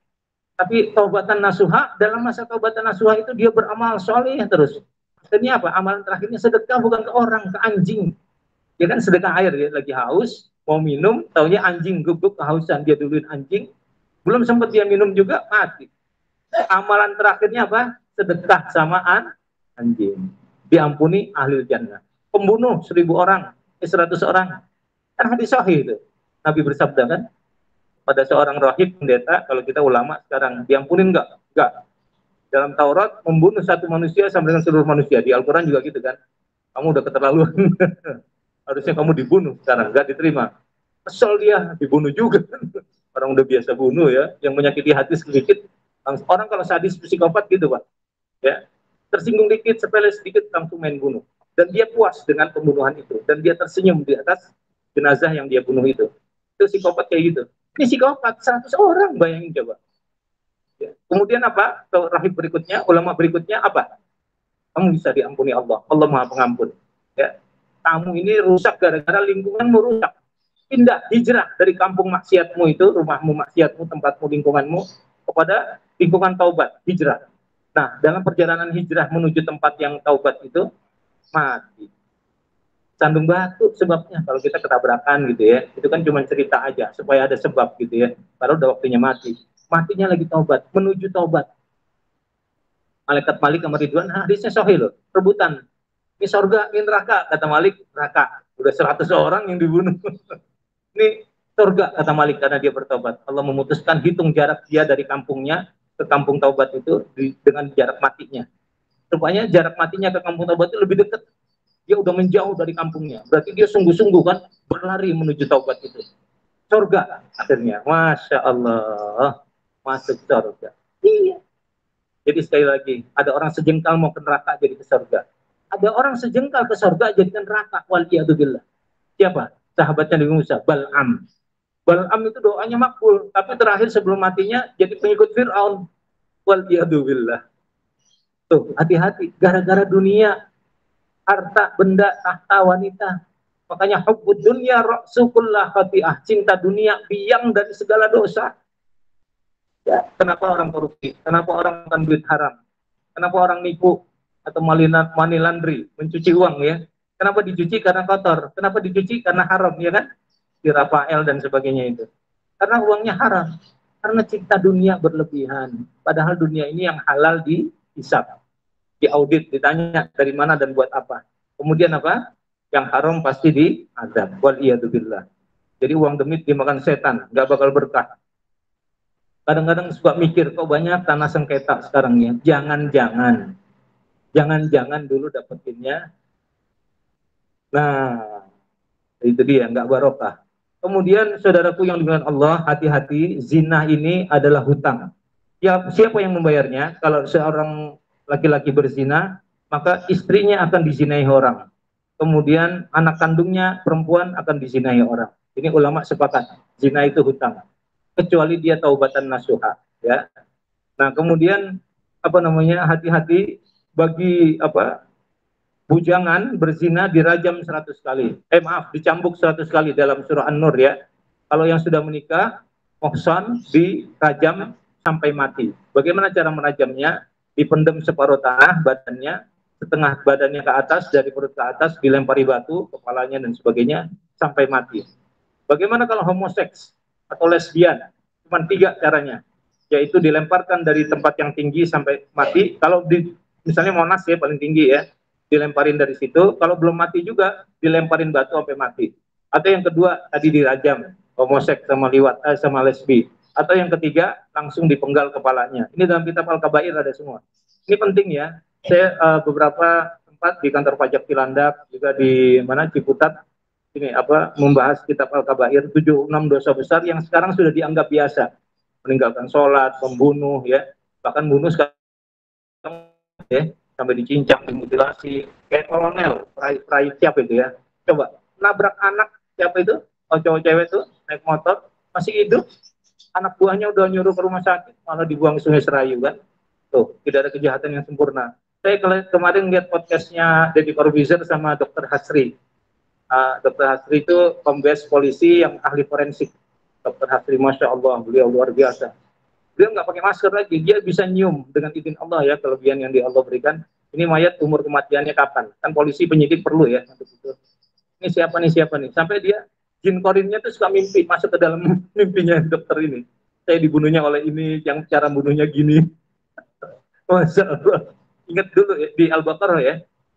Tapi taubatan nasuha, dalam masa taubatan nasuha itu dia beramal soleh terus. Akhirnya apa? Amalan terakhirnya sedekah, bukan ke orang, ke anjing. Dia kan sedekah air, dia lagi haus, mau minum, taunya anjing gugup kehausan, dia duluin anjing. Belum sempat dia minum juga, mati. Amalan terakhirnya apa? Sedekah samaan anjing. Diampuni ahli jannah. Pembunuh 1000 orang, 100 orang. Kan hadis sahih itu. Nabi bersabda kan, pada seorang rahib pendeta, kalau kita ulama sekarang, diampunin enggak? Enggak. Dalam Taurat, membunuh satu manusia sama dengan seluruh manusia. Di Al-Quran juga gitu kan. Kamu udah keterlaluan. Harusnya kamu dibunuh sekarang, enggak diterima. Kesel dia, dibunuh juga. Orang udah biasa bunuh ya, yang menyakiti hati sedikit. Orang kalau sadis psikopat gitu Pak. Ya, tersinggung dikit, sepele sedikit, langsung main bunuh. Dan dia puas dengan pembunuhan itu. Dan dia tersenyum di atas jenazah yang dia bunuh itu. Itu psikopat kayak gitu. Ini psikopat, 100 orang, bayangin coba. Ya. Kemudian apa? Rahib berikutnya, ulama berikutnya apa? Kamu bisa diampuni Allah. Allah Maha Pengampun. Ya. Kamu ini rusak gara-gara lingkunganmu rusak. Pindah, hijrah dari kampung maksiatmu itu, rumahmu maksiatmu, tempatmu, lingkunganmu, kepada lingkungan taubat, hijrah. Nah, dalam perjalanan hijrah menuju tempat yang taubat itu, mati. Sandung batu sebabnya, kalau kita ketabrakan gitu ya, itu kan cuma cerita aja, supaya ada sebab gitu ya, baru udah waktunya mati. Matinya lagi taubat, menuju taubat. Malaikat Malik sama Ridwan, hadisnya sahih loh, rebutan. Ini surga, ini neraka, kata Malik, neraka. Udah 100 orang yang dibunuh. Ini surga, kata Malik, karena dia bertobat. Allah memutuskan hitung jarak dia dari kampungnya ke kampung taubat itu dengan jarak matinya. Rupanya jarak matinya ke kampung taubat itu lebih dekat. Dia udah menjauh dari kampungnya. Berarti dia sungguh-sungguh kan berlari menuju taubat itu. Surga akhirnya. Masya Allah. Masuk surga. Iya. Jadi sekali lagi, ada orang sejengkal mau ke neraka jadi ke surga. Ada orang sejengkal ke surga jadi ke neraka. Waliyadzubillah. Siapa? Sahabatnya Nabi Musa, Bal'am. Bal'am itu doanya makbul, tapi terakhir sebelum matinya jadi pengikut Fir'aun. Waliyadzubillah. Tuh, hati-hati. Gara-gara dunia, harta, benda, tahta, wanita. Makanya hubbud dunya ra'sukullah khati'ah. Cinta dunia biang dari segala dosa. Ya, kenapa orang korupsi? Kenapa orang makan duit haram? Kenapa orang nipu atau money laundry, mencuci uang ya? Kenapa dicuci? Karena kotor. Kenapa dicuci? Karena haram, ya kan? di Rafael dan sebagainya itu. Karena uangnya haram. Karena cinta dunia berlebihan. Padahal dunia ini yang halal dihisab, diaudit, ditanya dari mana dan buat apa. Kemudian apa? Yang haram pasti diazab. Waliyadzubillah. Jadi uang demit dimakan setan, nggak bakal berkah. Kadang-kadang suka mikir, kok banyak tanah sengketa sekarang ya. Jangan-jangan dulu dapetinnya. Nah, itu dia, nggak barokah. Kemudian saudaraku yang dimuliakan Allah, hati-hati, zina ini adalah hutang. Ya, siapa yang membayarnya? Kalau seorang laki-laki berzina, maka istrinya akan dizinai orang. Kemudian anak kandungnya perempuan akan dizinai orang. Ini ulama sepakat, zina itu hutang. Kecuali dia taubatan nasuha, ya. Nah, kemudian apa namanya? Hati-hati bagi apa? Bujangan berzina dirajam 100 kali. Maaf, dicambuk 100 kali dalam surah An-Nur ya. Kalau yang sudah menikah, muhsan dirajam sampai mati. Bagaimana cara merajamnya? Dipendam separuh tanah badannya, setengah badannya ke atas, dari perut ke atas, dilempari batu, kepalanya dan sebagainya, sampai mati. Bagaimana kalau homoseks atau lesbian? Cuma 3 caranya, yaitu dilemparkan dari tempat yang tinggi sampai mati. Kalau di misalnya Monas ya paling tinggi ya, dilemparin dari situ. Kalau belum mati juga dilemparin batu sampai mati. Atau yang kedua tadi dirajam, homoseks sama liwat sama lesbi. Atau yang ketiga langsung dipenggal kepalanya. Ini dalam kitab Al-Kabair ada semua. Ini penting ya. Saya beberapa tempat di kantor pajak Cilandak, juga di mana Ciputat, ini apa membahas kitab Al-Kabair, 76 dosa besar yang sekarang sudah dianggap biasa. Meninggalkan sholat, membunuh ya, bahkan bunuh sekarang ya, sampai dicincang, dimutilasi, kayak kolonel, prai siapa itu ya, coba nabrak anak siapa itu, cowok cewek itu naik motor masih hidup, anak buahnya udah nyuruh ke rumah sakit malah dibuang ke Sungai Serayu kan. Tuh, tidak ada kejahatan yang sempurna. Saya kemarin lihat podcastnya Deddy Corbuzier sama Dr. Hasri. Dr. Hasri itu kombes polisi yang ahli forensik. Dr. Hasri, Masya Allah, beliau luar biasa. Beliau nggak pakai masker lagi, dia bisa nyium dengan izin Allah ya, kelebihan yang di Allah berikan. Ini mayat umur kematiannya kapan? Kan polisi penyidik perlu ya untuk itu. Ini siapa nih? Sampai dia jin korinnya tuh suka mimpi, masuk ke dalam mimpinya dokter ini. Saya dibunuhnya oleh ini, yang cara bunuhnya gini. Masya Allah. Ingat dulu ya, di Al-Baqarah ya,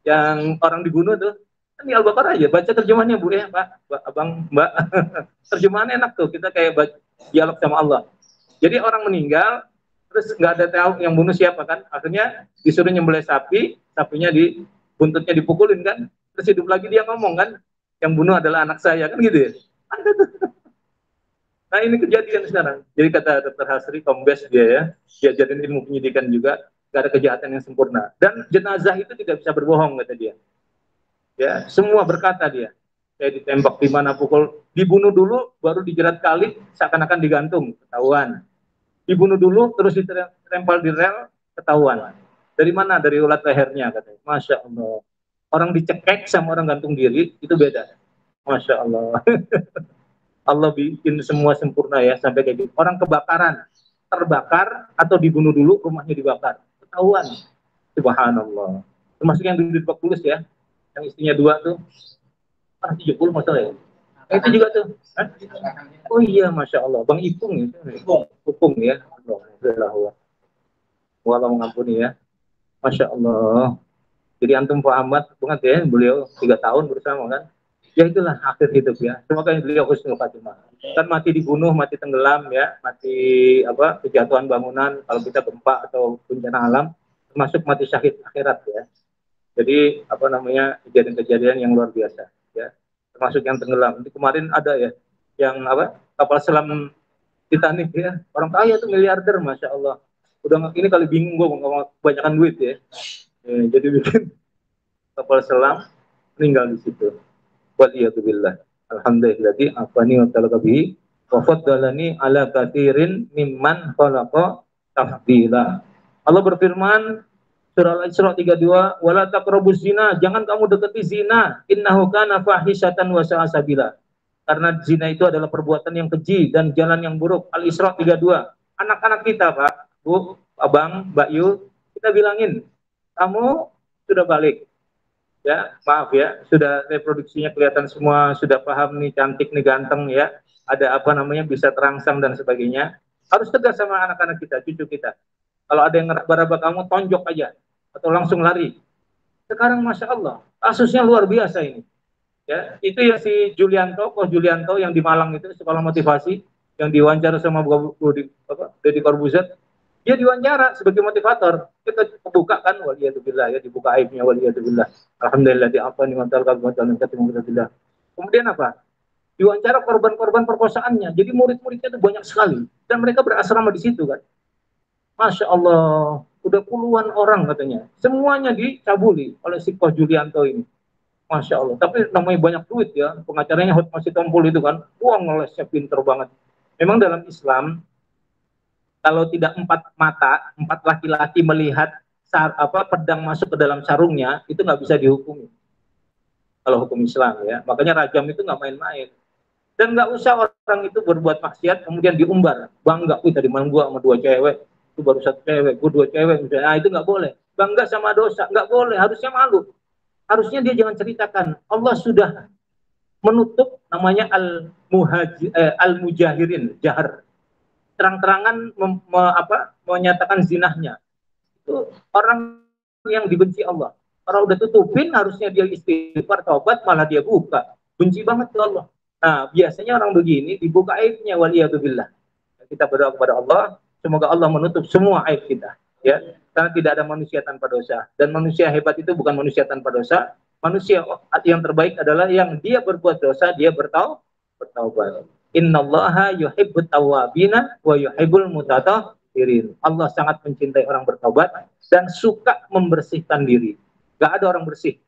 yang orang dibunuh tuh, kan di Al-Baqarah aja, baca terjemahannya Bu ya, Pak, Abang, Mbak. Terjemahannya enak tuh, kita kayak dialog sama Allah. Jadi orang meninggal, terus nggak ada tahu yang bunuh siapa kan, akhirnya disuruh nyembelih sapi, sapinya buntutnya dipukulin kan, terus hidup lagi dia ngomong kan, yang bunuh adalah anak saya kan gitu ya. Nah ini kejadian sekarang. Jadi kata Dr. Hasri, kombes dia ya, diajarin ilmu penyidikan juga, nggak ada kejahatan yang sempurna. Dan jenazah itu tidak bisa berbohong kata dia. Ya, semua berkata dia. Saya ditembak di mana, pukul, dibunuh dulu, baru dijerat kali, seakan-akan digantung, ketahuan. Dibunuh dulu, terus ditempel di rel, ketahuan. Dari mana? Dari ulat lehernya katanya. Masya Allah. Orang dicekek sama orang gantung diri itu beda. Masya Allah. Allah bikin semua sempurna ya sampai kayak gitu. Orang kebakaran, terbakar atau dibunuh dulu, rumahnya dibakar, ketahuan. Subhanallah. Termasuk yang di Lebak Bulus ya, yang istrinya 2 tuh, 70 masalah ya. Itu juga tuh. Hah? Oh iya, Masya Allah. Bang Ipung ya. Ipung ya. Allah. Walau mengampuni ya. Masya Allah. Jadi antum Pak Ahmad, banget ya, beliau 3 tahun bersama kan. Ya itulah akhir hidup ya. Semoga beliau husnul khatimah. Kan mati dibunuh, mati tenggelam ya, mati apa kejatuhan bangunan, kalau kita gempa atau bencana alam, termasuk mati syahid akhirat ya. Jadi apa namanya kejadian-kejadian yang luar biasa ya. Termasuk yang tenggelam. Nanti kemarin ada ya yang apa kapal selam Titanic ya. Orang kaya tuh miliarder, Masya Allah. Udah ini kali bingung gue kebanyakan duit ya. Jadi bikin kapal selam meninggal di situ. Waliyatubillah. Alhamdulillah afani wa ta'ala bihi wa faddalani ala katsirin mimman khalaqa tafdila. Allah berfirman surah Al-Isra 32, wala taqrabuz zina, jangan kamu dekati zina, innahu kana fahisyatan wa sa'a sabila. Karena zina itu adalah perbuatan yang keji dan jalan yang buruk. Al-Isra 32. Anak-anak kita, Pak, Bu, Abang, Mbak Yu, kita bilangin, kamu sudah balik. Ya, maaf ya, sudah reproduksinya kelihatan semua, sudah paham nih, cantik nih, ganteng ya, ada apa namanya, bisa terangsang dan sebagainya. Harus tegas sama anak-anak kita, cucu kita. Kalau ada yang ngeraba-raba kamu, tonjok aja atau langsung lari. Sekarang masya Allah, kasusnya luar biasa ini. Ya, itu yang si Julianto, Ko Julianto yang di Malang itu sekolah motivasi, yang diwawancara sama Deddy Corbuzier, dia diwawancara sebagai motivator. Kita buka kan, waliyadzubillah ya, dibuka aibnya, waliyadzubillah. Alhamdulillah di apa nih mantal ketemu. Kemudian apa? Diwawancara korban-korban perkosaannya. Jadi murid-muridnya itu banyak sekali dan mereka berasrama di situ kan. Masya Allah, udah puluhan orang katanya. Semuanya dicabuli oleh si Ko Julianto ini. Masya Allah. Tapi namanya banyak duit ya. Pengacaranya Hotma Sitompul itu kan. Wah, ngelesnya pinter banget. Memang dalam Islam, kalau tidak empat mata, empat laki-laki melihat pedang masuk ke dalam sarungnya, itu nggak bisa dihukumi. Kalau hukum Islam ya. Makanya rajam itu nggak main-main. Dan nggak usah orang itu berbuat maksiat, kemudian diumbar. Bangga, tadi malam gua sama dua cewek. Itu baru satu cewek, gua dua cewek. Misalnya. Nah, itu nggak boleh. Bangga sama dosa, nggak boleh. Harusnya malu. Harusnya dia jangan ceritakan. Allah sudah menutup namanya al-mujahirin, jahar. Terang-terangan menyatakan zinahnya. Itu orang yang dibenci Allah. Orang udah tutupin, harusnya dia istighfar, taubat, malah dia buka. Benci banget ke Allah. Nah, biasanya orang begini dibuka aibnya, waliyadzubillah. Kita berdoa kepada Allah, semoga Allah menutup semua aib kita. Ya, karena tidak ada manusia tanpa dosa. Dan manusia hebat itu bukan manusia tanpa dosa. Manusia yang terbaik adalah yang dia berbuat dosa, dia bertaubat. Innallaha yuhibbut tawwabina wa yuhibbul mutatahhirin. Allah sangat mencintai orang bertaubat dan suka membersihkan diri. Gak ada orang bersih.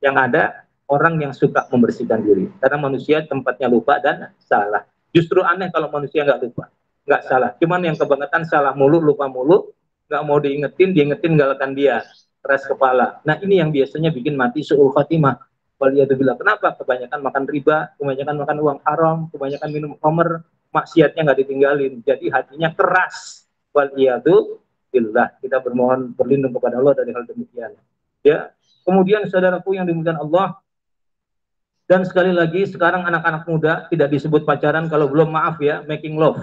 Yang ada orang yang suka membersihkan diri. Karena manusia tempatnya lupa dan salah. Justru aneh kalau manusia nggak lupa. Nggak salah. Cuman yang kebangetan salah mulu, lupa mulu. Nggak mau diingetin galakkan dia. Keras kepala. Nah ini yang biasanya bikin mati su'ul khatimah. Waliyadzubillah. Kenapa? Kebanyakan makan riba, kebanyakan makan uang haram, kebanyakan minum khamr, maksiatnya nggak ditinggalin. Jadi hatinya keras. Waliyadzubillah. Kita bermohon berlindung kepada Allah dari hal demikian. Ya. Kemudian saudaraku yang dimuliakan Allah, dan sekali lagi sekarang anak-anak muda tidak disebut pacaran kalau belum, maaf ya, making love.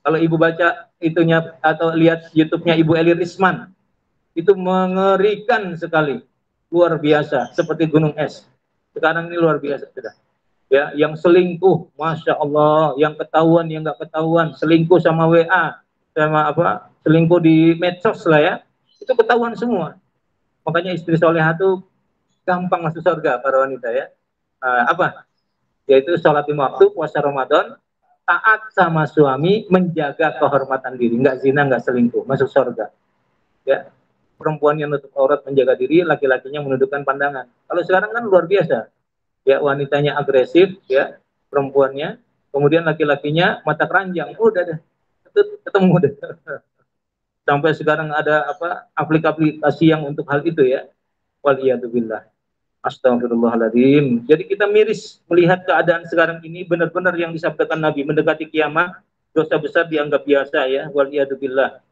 Kalau ibu baca itunya atau lihat YouTube-nya Ibu Eli Risman, itu mengerikan sekali, luar biasa, seperti gunung es. Sekarang ini luar biasa sudah. Ya, yang selingkuh, masya Allah, yang ketahuan, yang nggak ketahuan, selingkuh sama WA, sama selingkuh di medsos lah ya, itu ketahuan semua. Makanya istri solehah itu gampang masuk surga para wanita ya. Yaitu sholat 5 waktu, puasa Ramadan, taat sama suami, menjaga kehormatan diri, nggak zina, nggak selingkuh, masuk surga. Ya, perempuan yang nutup aurat menjaga diri, laki-lakinya menundukkan pandangan. Kalau sekarang kan luar biasa, ya, wanitanya agresif, ya, perempuannya, kemudian laki-lakinya mata keranjang, udah deh, ketemu deh. Sampai sekarang ada aplikasi yang untuk hal itu ya. Waliyadzubillah. Astagfirullahaladzim. Jadi kita miris melihat keadaan sekarang ini, benar-benar yang disabdakan Nabi, mendekati kiamat, dosa besar dianggap biasa ya. Waliyadzubillah.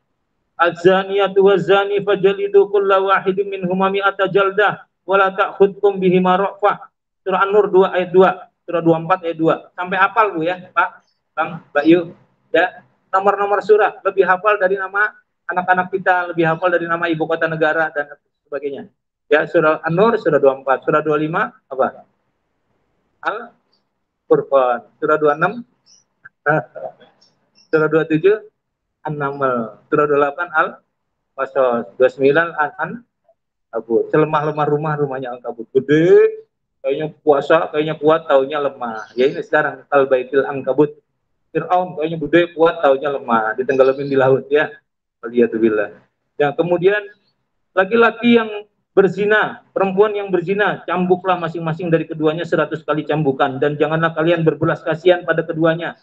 Az-zaniyatu waz-zani fajalidu kulla wahidin minhuma mi'ata jaldah wa la ta'khudkum bihima ra'fah. Surah An-Nur 2 ayat 2, surah 24 ayat 2. Sampai hafal Bu ya, Pak, Bang, Mbak Yu. Ya, nomor-nomor surah lebih hafal dari nama anak-anak kita, lebih hafal dari nama ibu kota negara dan sebagainya. Ya, surah An-Nur, surah 24, surah 25 apa? Al-Furqan, surah 26 surah 27 An-Naml, surah 28 Al-Qasas, 29 Al-Ankabut. Selemah-lemah rumahnya Al-Ankabut. Gede, kayaknya puasa, kayaknya kuat, taunya lemah. Ya ini sekarang Al-Baitil Ankabut. Fir'aun kayaknya gede, kuat, taunya lemah, ditenggelamin di laut ya. Waliyadzubillah. Ya, kemudian laki-laki yang berzina, perempuan yang berzina, cambuklah masing-masing dari keduanya 100 kali cambukan, dan janganlah kalian berbelas kasihan pada keduanya.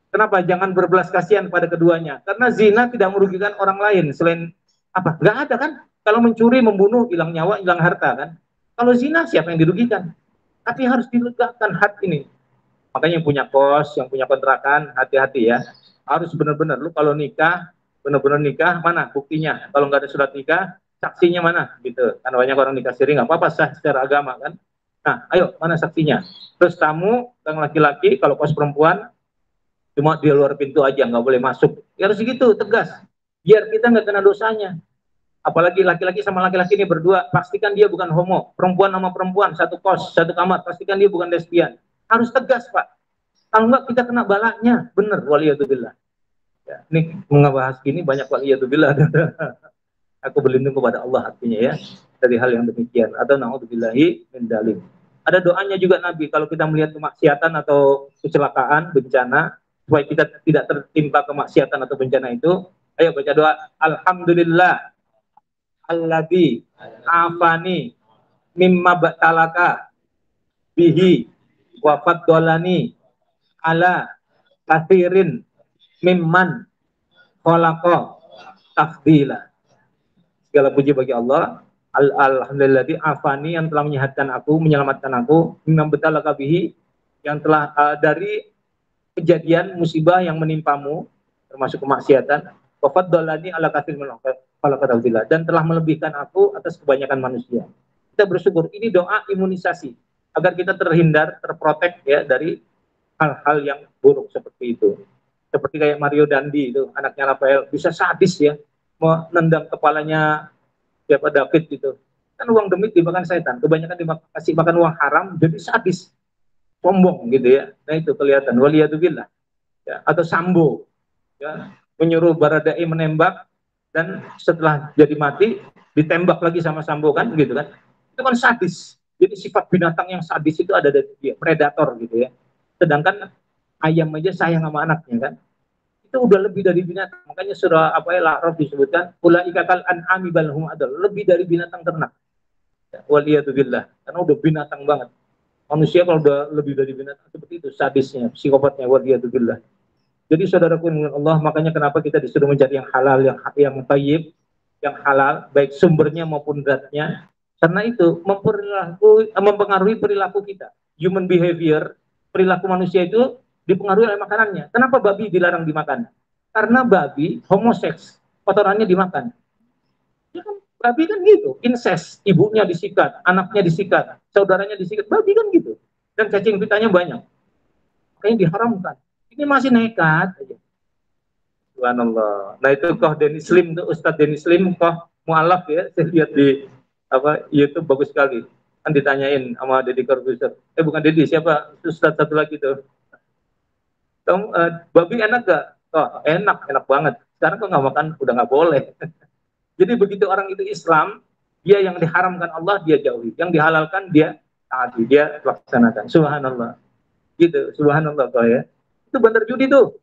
Kenapa jangan berbelas kasihan pada keduanya? Karena zina tidak merugikan orang lain selain apa? Nggak ada kan? Kalau mencuri, membunuh, hilang nyawa, hilang harta kan? Kalau zina siapa yang dirugikan? Tapi harus dilegakan hati ini. Makanya yang punya kos, yang punya kontrakan, hati-hati ya. Harus benar-benar, lu kalau nikah, benar-benar nikah, mana buktinya? Kalau nggak ada surat nikah, saksinya mana gitu. Karena banyak orang dikasih ring, nggak apa-apa sah secara agama kan. Nah, ayo mana saksinya? Terus tamu yang laki-laki, kalau kos perempuan cuma di luar pintu aja, nggak boleh masuk. Ya harus gitu, tegas. Biar kita nggak kena dosanya. Apalagi laki-laki sama laki-laki ini berdua, pastikan dia bukan homo. Perempuan sama perempuan, satu kos, satu kamar, pastikan dia bukan lesbian. Harus tegas, Pak. Kalau enggak kita kena balaknya. Bener, waliyatubillah. Ya, ini mengebahas gini banyak waliyatubillah. Aku berlindung kepada Allah artinya ya, dari hal yang demikian. Atau na'udzubillahi min dzalik. Ada doanya juga Nabi, kalau kita melihat kemaksiatan atau kecelakaan, bencana, supaya kita tidak tertimpa kemaksiatan atau bencana itu, ayo baca doa, Alhamdulillah alladzi afani mimma batalaka bihi wa faddalani ala kathirin mimman khalaqa tafdila. Segala puji bagi Allah. Alhamdulillah afani yang telah menyehatkan aku, menyelamatkan aku, mimma batalaka bihi yang telah dari kejadian musibah yang menimpamu termasuk kemaksiatan, wa faddalani ala kathirin min dan telah melebihkan aku atas kebanyakan manusia. Kita bersyukur. Ini doa imunisasi agar kita terhindar, terprotek ya dari hal-hal yang buruk seperti itu. Seperti kayak Mario Dandi itu, anaknya Rafael, bisa sadis ya, menendang kepalanya siapa David gitu. Kan uang demit dimakan setan, kebanyakan dikasih makan uang haram, jadi sadis, sombong gitu ya. Nah itu kelihatan, waliyatubillah. Ya, atau Sambo, ya, menyuruh Baradae menembak, dan setelah jadi mati ditembak lagi sama Sambo kan gitu kan. Itu kan sadis. Jadi sifat binatang yang sadis itu ada dari dia, predator gitu ya. Sedangkan ayam aja sayang sama anaknya kan. Itu udah lebih dari binatang. Makanya surah apa ya Al-A'raf disebutkan ulaika kal an'ami bal hum adall, lebih dari binatang ternak. Ya, waliyatubillah. Karena udah binatang banget. Manusia kalau udah lebih dari binatang seperti itu sadisnya, psikopatnya, waliyatubillah. Jadi saudaraku yang Allah, makanya kenapa kita disuruh mencari yang halal, yang thayyib, yang halal, baik sumbernya maupun zatnya. Karena itu mempengaruhi perilaku kita. Human behavior, perilaku manusia itu dipengaruhi oleh makanannya. Kenapa babi dilarang dimakan? Karena babi homoseks, kotorannya dimakan. Ya kan, babi kan gitu, incest, ibunya disikat, anaknya disikat, saudaranya disikat, babi kan gitu. Dan cacing pitanya banyak. Makanya diharamkan. Ini masih nekat aja. Subhanallah. Nah itu Koh Denny Slim tuh, Ustadz Denny Slim, Koh mualaf ya, saya lihat di YouTube bagus sekali. Kan ditanyain sama Deddy Corbuzier. Bukan Deddy, siapa? Ustadz satu lagi tuh. Kamu babi enak gak? Oh enak, enak banget. Sekarang kok nggak makan, udah nggak boleh. Jadi begitu orang itu Islam, dia yang diharamkan Allah dia jauhi, yang dihalalkan dia taati, dia laksanakan. Subhanallah. Gitu, subhanallah Koh ya. Itu bandar judi tuh.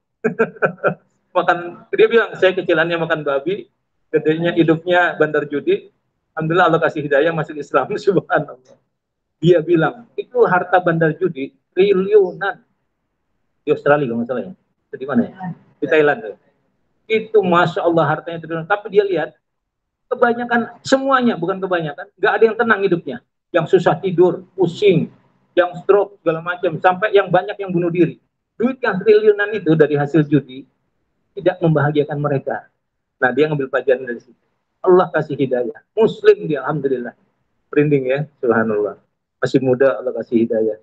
Makan, dia bilang saya kecilannya makan babi, gedenya hidupnya bandar judi. Alhamdulillah Allah kasih hidayah masuk Islam. Subhanallah. Dia bilang itu harta bandar judi triliunan di Australia kalau salah ya. Di mana ya? Di Thailand ya. Itu masya Allah hartanya triliunan. Tapi dia lihat kebanyakan semuanya, bukan kebanyakan, nggak ada yang tenang hidupnya. Yang susah tidur, pusing, yang stroke segala macam, sampai yang banyak yang bunuh diri. Duit yang triliunan itu dari hasil judi tidak membahagiakan mereka. Nah, dia ngambil pelajaran dari situ. Allah kasih hidayah. Muslim dia, alhamdulillah. Merinding ya, subhanallah. Masih muda, Allah kasih hidayah.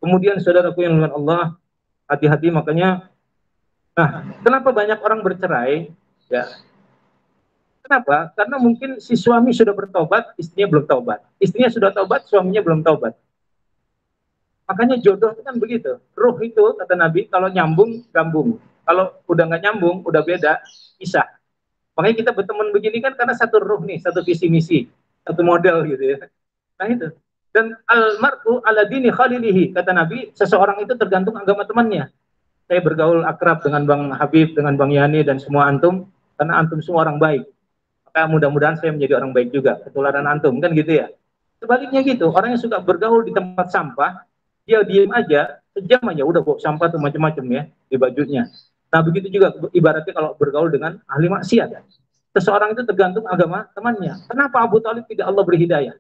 Kemudian saudaraku yang dengan Allah, hati-hati makanya. Nah, kenapa banyak orang bercerai? Ya, kenapa? Karena mungkin si suami sudah bertobat, istrinya belum taubat. Istrinya sudah taubat, suaminya belum taubat. Makanya jodoh itu kan begitu. Ruh itu, kata Nabi, kalau nyambung, gambung. Kalau udah nggak nyambung, udah beda, pisah. Makanya kita berteman begini kan karena satu ruh nih, satu visi misi, satu model gitu ya. Nah itu. Dan almar'u ala dini khalilihi, kata Nabi, seseorang itu tergantung agama temannya. Saya bergaul akrab dengan Bang Habib, dengan Bang Yani dan semua antum, karena antum semua orang baik. Maka mudah-mudahan saya menjadi orang baik juga, ketularan antum kan gitu ya. Sebaliknya gitu, orang yang suka bergaul di tempat sampah, dia diem aja, sejam aja udah bawa sampah tuh macam-macam ya di bajunya. Nah begitu juga ibaratnya kalau bergaul dengan ahli maksiat. Seseorang itu tergantung agama temannya. Kenapa Abu Thalib tidak Allah beri hidayah?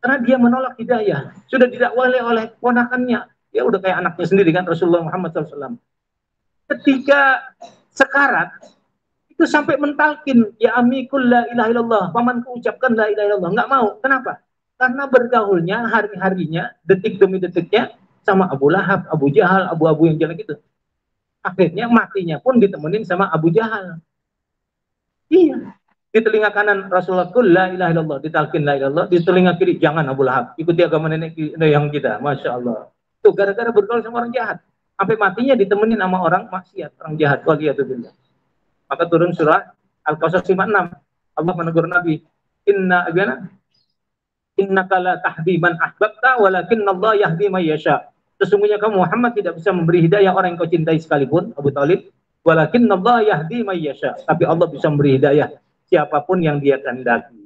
Karena dia menolak hidayah. Sudah didakwai oleh ponakannya. Ya udah kayak anaknya sendiri kan Rasulullah Muhammad SAW. Ketika sekarat, itu sampai mentalkin, ya amikul la ilaha illallah, pamanku ucapkan la ilaha illallah, nggak mau. Kenapa? Karena bergaulnya hari-harinya, detik demi detiknya sama Abu Lahab, Abu Jahal, abu-abu yang jelek itu. Akhirnya matinya pun ditemenin sama Abu Jahal. Iya. Di telinga kanan Rasulullah kul la ilaha illallah, ditalkin la ilaha illallah, di telinga kiri jangan Abu Lahab, ikuti agama nenek yang kita. Masya Allah. Tuh gara-gara bergaul sama orang jahat. Sampai matinya ditemenin sama orang maksiat, orang jahat. Waliyadzubillah. Maka turun surah Al-Qasas 56. Allah menegur Nabi, innaka la tahdi man ahbabta walakinna Allah yahdi man yasha. Sesungguhnya kamu Muhammad tidak bisa memberi hidayah orang yang kau cintai sekalipun, Abu Talib. Walakinna Allah yahdi man yasha. Tapi Allah bisa memberi hidayah siapapun yang dia kehendaki.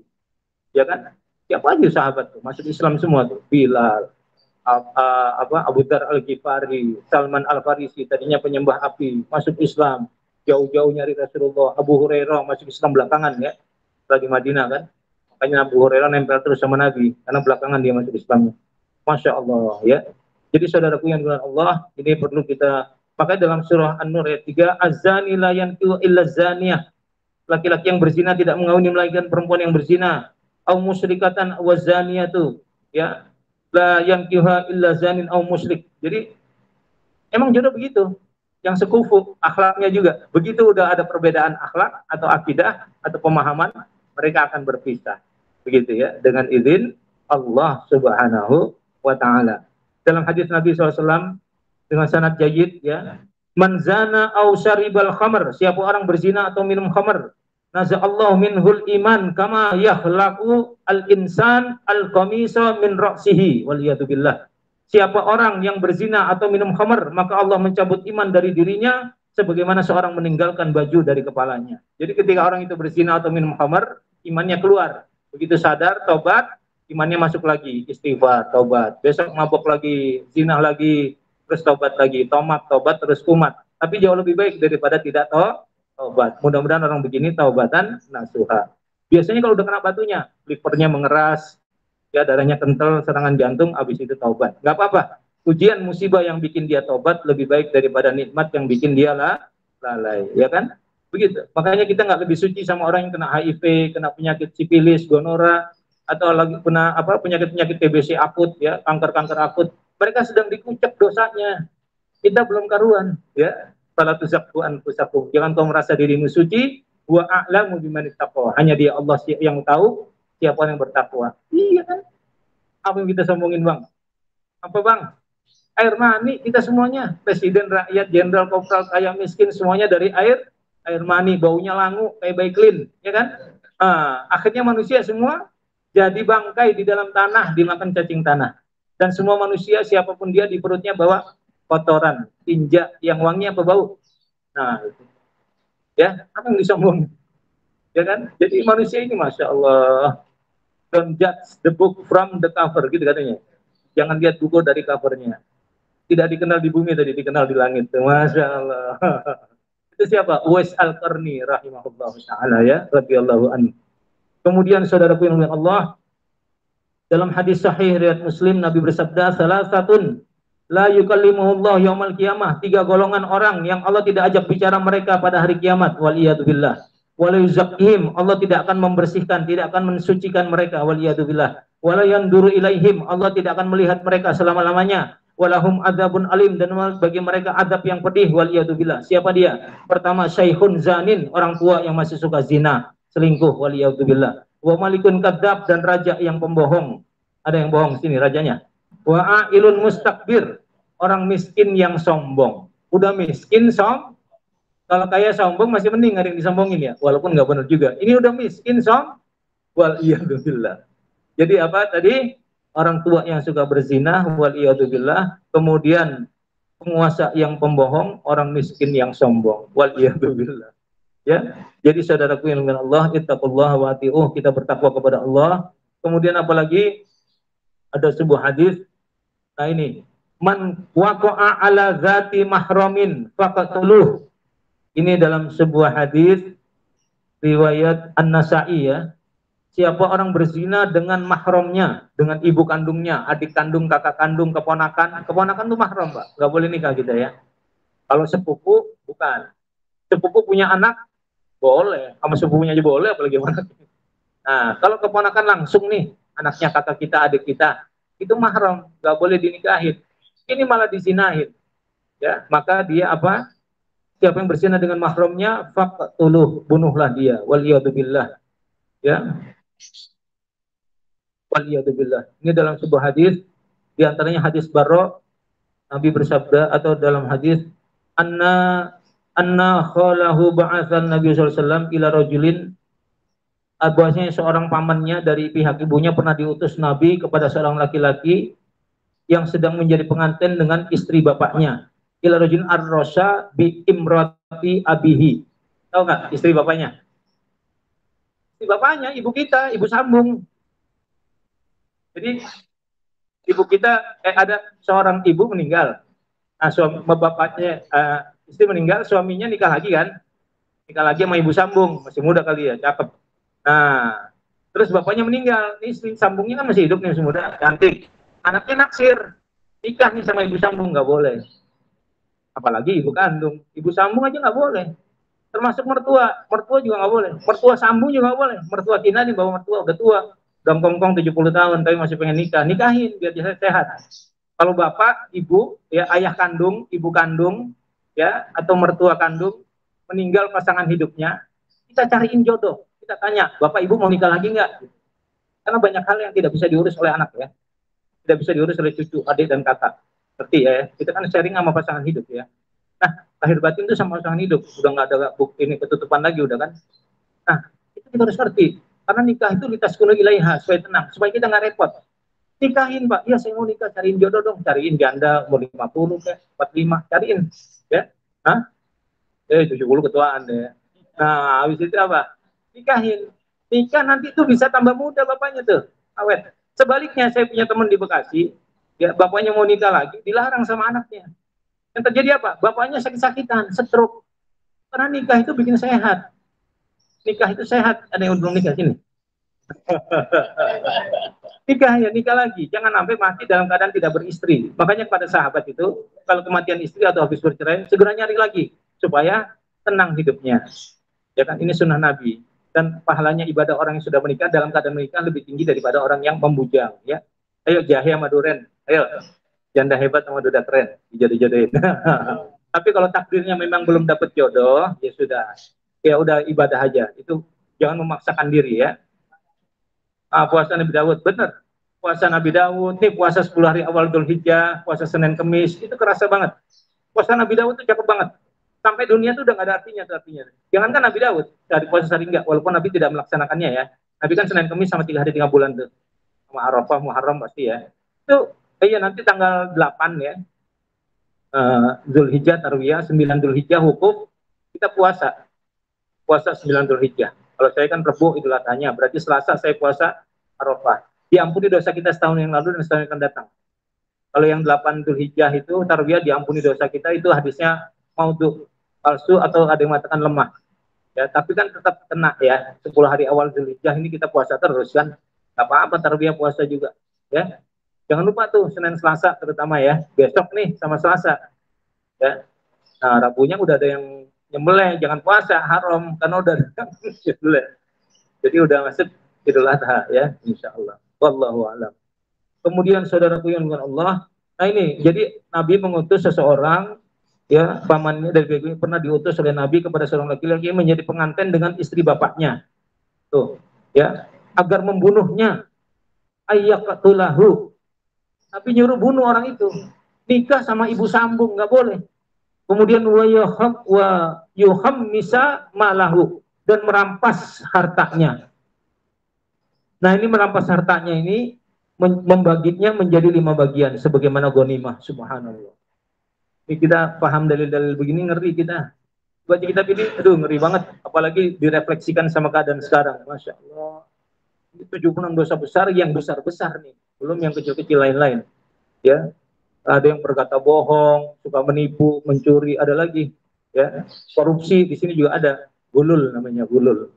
Ya kan? Siapa aja sahabat tuh masuk Islam semua tuh. Bilal, Abu Dar Al-Ghifari, Salman Al-Farisi, tadinya penyembah api, masuk Islam. Jauh-jauh nyari Rasulullah. Abu Hurairah masuk Islam belakangan ya, setelah di Madinah kan. Makanya Abu Hurairah nempel terus sama Nabi, karena belakangan dia masuk Islam. Masya Allah ya. Jadi saudaraku yang dimuliakan Allah, ini perlu kita pakai dalam surah An-Nur ayat 3, Az-zani la yankihu illa zaniyah. Laki-laki yang berzina tidak mengawini melainkan perempuan yang berzina. Au musyrikatan wa zaniyatu ya. La yankiha illa zanin au musyrik. Jadi emang jodoh begitu. Yang sekufu, akhlaknya juga. Begitu udah ada perbedaan akhlak atau akidah atau pemahaman, mereka akan berpisah. Begitu ya, dengan izin Allah Subhanahu wa taala. Dalam hadis Nabi SAW dengan sanad jayyid ya, man zana au syaribal khamr, siapa orang berzina atau minum khamr, naza'allahu minhul iman kama yahlaqu al-insan al-qamisa min ra'sihi waliyadu billah. Siapa orang yang berzina atau minum khamr, maka Allah mencabut iman dari dirinya sebagaimana seorang meninggalkan baju dari kepalanya. Jadi ketika orang itu berzina atau minum khamr, imannya keluar. Begitu sadar, tobat, imannya masuk lagi, istighfar, tobat. Besok mabok lagi, zina lagi, terus tobat lagi, tobat, terus kumat. Tapi jauh lebih baik daripada tidak tobat. Mudah-mudahan orang begini taubatan nasuha. Biasanya kalau udah kena batunya, livernya mengeras, ya darahnya kental, serangan jantung, habis itu taubat. Nggak apa-apa. Ujian musibah yang bikin dia taubat lebih baik daripada nikmat yang bikin dia lalai, ya kan? Begitu. Makanya kita nggak lebih suci sama orang yang kena HIV, kena penyakit sifilis, gonora, atau lagi kena penyakit-penyakit TBC akut, ya, kanker-kanker akut. Mereka sedang dikucek dosanya. Kita belum karuan, ya. Fala tuzakku anfusakum. Jangan kau merasa dirimu suci, wa a'lamu bimanit taqwa. Hanya dia Allah yang tahu siapa yang bertakwa. Iya kan? Apa yang kita sombongin, Bang? Apa, Bang? Air mani kita semuanya. Presiden, rakyat, jenderal, kopral, kaya, miskin, semuanya dari air mani. Baunya langu, kayak baik clean, ya kan? Akhirnya manusia semua jadi bangkai di dalam tanah, dimakan cacing tanah. Dan semua manusia, siapapun dia, di perutnya bawa kotoran, tinja, yang wanginya apa bau? Nah, itu. Ya, apa yang disombong? Ya kan? Jadi manusia ini, Masya Allah, don't judge the book from the cover, gitu katanya. Jangan lihat buku dari covernya. Tidak dikenal di bumi, tadi dikenal di langit. Masya Allah. Itu siapa? Uwais Al-Qarni rahimahullah ta'ala ya, radhiyallahu anhu. Kemudian saudaraku yang mulia Allah, dalam hadis sahih riwayat Muslim, Nabi bersabda, salasatun la yukallimuhullah yaumal qiyamah. 3 golongan orang yang Allah tidak ajak bicara mereka pada hari kiamat. Waliyadzubillah. Wala yuzakkihim, Allah tidak akan membersihkan, tidak akan mensucikan mereka. Waliyadzubillah. Wala yanduru ilaihim, Allah tidak akan melihat mereka selama-lamanya. Walahum adzabun alim, dan bagi mereka adab yang pedih. Waliyadzubillah. Siapa dia? Pertama, syaikhun zanin, orang tua yang masih suka zina, selingkuh. Waliyadzubillah. Wa malikun kadzab, dan raja yang pembohong. Ada yang bohong sini rajanya. Wa ailun mustakbir, orang miskin yang sombong. Udah miskin kalau kaya sombong masih mending, ada yang disombongin ya, walaupun nggak benar juga. Ini udah miskin waliyadzubillah. Jadi apa tadi? Orang tua yang suka berzina, waliyadzubillah. Kemudian penguasa yang pembohong, orang miskin yang sombong, waliyadzubillah. Ya, jadi saudaraku yang dengan Allah, ittaqullaha wa atiuh, kita bertakwa kepada Allah. Kemudian apalagi ada sebuah hadis. Nah ini, man waqa'a ala zati mahramin faqatuluh. Ini dalam sebuah hadis riwayat An-Nasa'i ya. Siapa orang berzina dengan mahramnya, dengan ibu kandungnya, adik kandung, kakak kandung, keponakan. Keponakan itu mahram, Pak. Nggak boleh nikah kita ya. Kalau sepupu, bukan. Sepupu punya anak, Boleh, sama sepupunya aja boleh, apalagi mana. Nah, kalau keponakan langsung nih, anaknya kakak kita, adik kita, itu mahram, nggak boleh dinikahin. Ini malah disinahin, ya. Maka dia apa? Siapa yang berzina dengan mahramnya, faqtuluh, bunuhlah dia. Waliyadzubillah, ya. Waliyadzubillah. Ini dalam sebuah hadis, di antaranya hadis Barra, Nabi bersabda, atau dalam hadis, anna anna khalahu ba'atsan Nabi sallallahu alaihi wasallam ila rajulin, bahwasanya seorang pamannya dari pihak ibunya pernah diutus Nabi kepada seorang laki-laki yang sedang menjadi pengantin dengan istri bapaknya. Ila rajulin ar-rasa bi imrati abihi. Tahu nggak istri bapaknya? Istri bapaknya, ibu kita, ibu sambung. Jadi ibu kita ada seorang ibu meninggal. Nah, suami bapaknya istri meninggal, suaminya nikah lagi kan? Nikah lagi sama ibu sambung, masih muda kali ya, cakep. Nah, terus bapaknya meninggal, istri sambungnya kan masih hidup nih, masih muda, cantik. Anaknya naksir, nikah nih sama ibu sambung, nggak boleh. Apalagi ibu kandung, ibu sambung aja nggak boleh. Termasuk mertua, mertua juga nggak boleh. Mertua sambung juga nggak boleh. Mertua kita nih bawa mertua udah tua, udah kongkong 70 tahun, tapi masih pengen nikah, nikahin biar dia sehat. Kalau bapak, ibu, ya ayah kandung, ibu kandung, ya atau mertua kandung meninggal pasangan hidupnya, kita cariin jodoh. Kita tanya, bapak ibu mau nikah lagi nggak? Karena banyak hal yang tidak bisa diurus oleh anak ya, tidak bisa diurus oleh cucu, adik dan kakak. Seperti ya, kita kan sharing sama pasangan hidup ya. Nah, lahir batin itu sama pasangan hidup, udah nggak ada bukti ini ketutupan lagi udah kan. Nah, itu kita harus ngerti. Karena nikah itu litaskunu ilaiha, supaya tenang, supaya kita nggak repot. Nikahin pak, iya saya mau nikah, cariin jodoh dong, cariin janda umur 50 kayak 45, cariin ya. Hah? 70 ketuaan deh. Nah, habis itu apa? Nikahin. Nikah nanti tuh bisa tambah muda bapaknya tuh, awet. Sebaliknya saya punya teman di Bekasi, ya bapaknya mau nikah lagi, dilarang sama anaknya. Yang terjadi apa? Bapaknya sakit-sakitan, stroke. Karena nikah itu bikin sehat. Nikah itu sehat. Ada yang belum nikah sini? Nikah ya, nikah lagi. Jangan sampai mati dalam keadaan tidak beristri. Makanya pada sahabat itu, kalau kematian istri atau habis bercerai, segera nyari lagi supaya tenang hidupnya. Ya kan, ini sunnah Nabi. Dan pahalanya ibadah orang yang sudah menikah dalam keadaan menikah lebih tinggi daripada orang yang membujang. Ya, ayo jahe sama duren, ayo janda hebat sama duda keren, dijodoh-jodohin. Tapi kalau takdirnya memang belum dapat jodoh, ya sudah, ya udah ibadah aja. Itu jangan memaksakan diri ya. Puasa Nabi Dawud, benar. Puasa Nabi Dawud, nih puasa 10 hari awal Dhul Hijjah, puasa Senin Kemis, itu kerasa banget. Puasa Nabi Dawud itu cakep banget. Sampai dunia itu udah gak ada artinya tuh artinya. Jangankan Nabi Dawud, dari puasa sehari enggak, walaupun Nabi tidak melaksanakannya ya. Nabi kan Senin Kemis sama 3 hari 3 bulan tuh. Sama Arafah, Muharram pasti ya. Itu, iya nanti tanggal 8 ya. Dhul Hijjah, Tarwiyah, 9 Dhul Hijjah, Wukuf, kita puasa. Puasa 9 Dhul Hijjah. Kalau saya kan Rebu Idul Adhanya, berarti Selasa saya puasa Arafah. Diampuni dosa kita setahun yang lalu dan setahun yang akan datang. Kalau yang 8 Dhul Hijjah itu Tarwiyah diampuni dosa kita, itu hadisnya maudhu, palsu atau ada yang mengatakan lemah. Ya, tapi kan tetap kena ya. 10 hari awal Dhul Hijjah ini kita puasa terus kan. Enggak apa-apa Tarwiyah puasa juga, ya. Jangan lupa tuh Senin Selasa terutama ya. Besok nih sama Selasa. Ya. Nah, Rabunya udah ada yang nyembelih, jangan puasa, haram karena udah nyembelih. Jadi udah masuk Idul Adha ya, insya Allah. Wallahu a'lam. Kemudian saudaraku yang dengan Allah, nah ini jadi Nabi mengutus seseorang ya, pamannya dari BGW pernah diutus oleh Nabi kepada seorang laki-laki yang menjadi pengantin dengan istri bapaknya. Tuh, ya, agar membunuhnya. Ayyaqtulahu. Nabi nyuruh bunuh orang itu. Nikah sama ibu sambung nggak boleh. Kemudian wa yuhammisa malahu, dan merampas hartanya. Nah, ini merampas hartanya ini membaginya menjadi 5 bagian sebagaimana ghanimah. Subhanallah. Ini kita paham dalil-dalil begini ngeri kita. Buat kita pilih, aduh ngeri banget. Apalagi direfleksikan sama keadaan sekarang. Masya Allah. Ini 76 dosa besar yang besar-besar nih. Belum yang kecil-kecil lain-lain. Ya, ada yang berkata bohong, suka menipu, mencuri, ada lagi ya, korupsi di sini juga ada, gulul namanya, gulul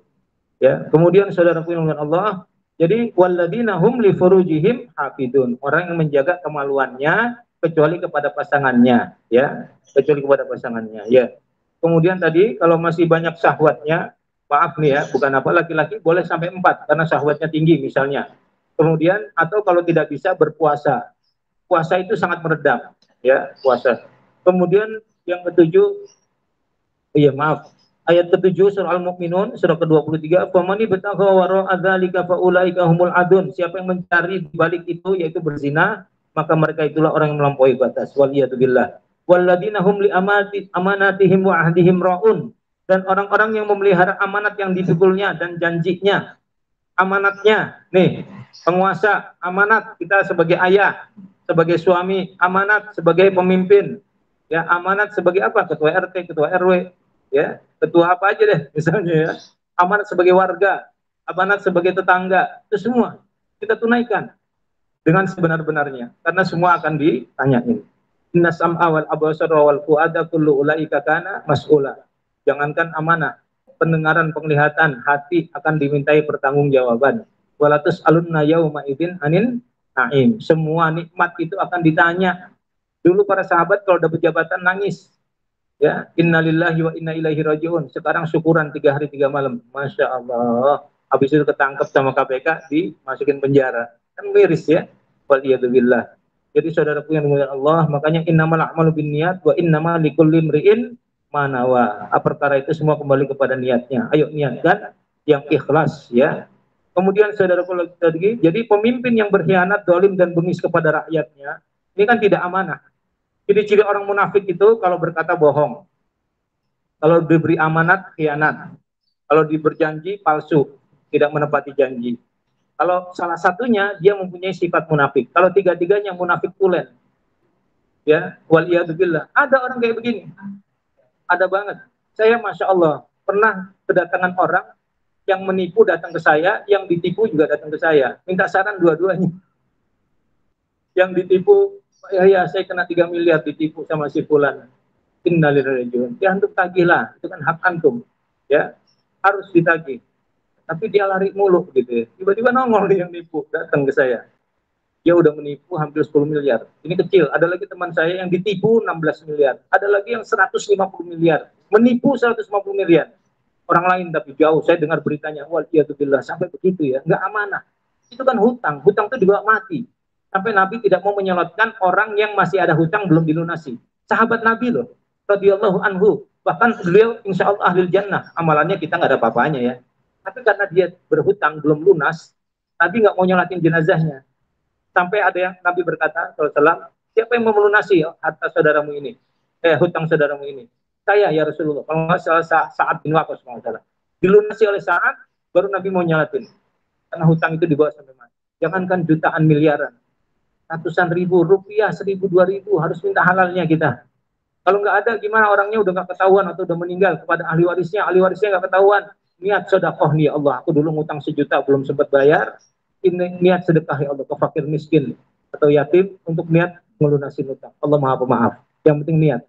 ya. Kemudian saudaraku yang Allah, jadi walladzina hum li furujihim hafidun, orang yang menjaga kemaluannya kecuali kepada pasangannya ya, kecuali kepada pasangannya ya. Kemudian tadi kalau masih banyak syahwatnya, Maaf nih ya, bukan apa, laki-laki boleh sampai 4 karena syahwatnya tinggi misalnya. Kemudian atau kalau tidak bisa berpuasa. Puasa itu sangat meredam ya, puasa. Kemudian yang ketujuh, iya maaf, ayat ketujuh surah Al-Mu'minun surah ke-23, "Famani batagha wara adzalika faulaika humul adun." Siapa yang mencari di balik itu yaitu berzina, maka mereka itulah orang yang melampaui batas. Waliyadzubillah. Walladzina hum li amanatihim wa ahdihim raun. Dan orang-orang yang memelihara amanat yang dipikulnya dan janjinya. Amanatnya, nih, penguasa, amanat kita sebagai ayah, sebagai suami, amanat sebagai pemimpin, ya, amanat sebagai apa? Ketua RT, ketua RW, ya, ketua apa aja deh, misalnya ya. Amanat sebagai warga, amanat sebagai tetangga, itu semua kita tunaikan dengan sebenar-benarnya, karena semua akan ditanyain. Inna sam'a wal absara wal fuada kullu ulaika kana mas'ula. Jangankan amanah, pendengaran, penglihatan, hati akan dimintai pertanggungjawaban. Walatus alunna yauma idzin anin naim. Semua nikmat itu akan ditanya. Dulu para sahabat kalau dapat jabatan nangis. Ya, innalillahi wa inna ilaihi rajiun. Sekarang syukuran 3 hari 3 malam. Masya Allah. Habis itu ketangkep sama KPK, dimasukin penjara. Kan miris ya. Waliyadzubillah. Jadi saudaraku yang dimuliakan Allah, makanya innamal a'malu binniyat wa innamal likulli imri'in ma nawa. Perkara itu semua kembali kepada niatnya. Ayo niatkan yang ikhlas ya. Kemudian saudaraku lagi, jadi pemimpin yang berkhianat, zalim dan bengis kepada rakyatnya, ini kan tidak amanah. Ciri-ciri orang munafik itu kalau berkata bohong, kalau diberi amanat khianat, kalau berjanji palsu, tidak menepati janji. Kalau salah satunya dia mempunyai sifat munafik. Kalau tiga-tiganya munafik tulen. Ya, waliyadzubillah. Ada orang kayak begini. Ada banget. Saya Masya Allah pernah kedatangan orang yang menipu datang ke saya, yang ditipu juga datang ke saya. Minta saran dua-duanya. Yang ditipu, ya saya kena 3 miliar ditipu sama si fulan. Innalillahi wa inna ilaihi raji'un. Ya antum tagihlah, itu kan hak antum. Ya, harus ditagih. Tapi dia lari mulu gitu ya. Tiba-tiba nongol dia yang nipu, datang ke saya. Dia udah menipu hampir 10 miliar. Ini kecil. Ada lagi teman saya yang ditipu 16 miliar. Ada lagi yang 150 miliar. Menipu 150 miliar. Orang lain tapi jauh. Saya dengar beritanya. Waliyadzubillah. Sampai begitu ya. Nggak amanah. Itu kan hutang. Hutang itu dibawa mati. Sampai Nabi tidak mau menyelotkan orang yang masih ada hutang belum dilunasi. Sahabat Nabi loh. Radhiyallahu anhu. Bahkan beliau insya Allah ahli jannah. Amalannya kita nggak ada apa-apanya ya. Tapi karena dia berhutang belum lunas, Nabi nggak mau nyolatin jenazahnya. Sampai ada yang Nabi berkata, SAW, siapa yang mau melunasi harta saudaramu ini? Hutang saudaramu ini? Saya ya Rasulullah. Kalau nggak salah Sa'ad bin Waqqas salah. Dilunasi oleh Sa'ad, baru Nabi mau nyolatin. Karena hutang itu dibawa sampai mati. Jangankan jutaan miliaran, ratusan ribu rupiah, 1.000, 2.000 harus minta halalnya kita. Kalau nggak ada, gimana orangnya udah nggak ketahuan atau udah meninggal kepada ahli warisnya nggak ketahuan. Niat sedekah nih Allah, aku dulu ngutang 1 juta belum sempat bayar, ini niat sedekah ya Allah ke fakir miskin atau yatim untuk niat melunasi hutang. Allah Maha Pemaaf. Yang penting niat.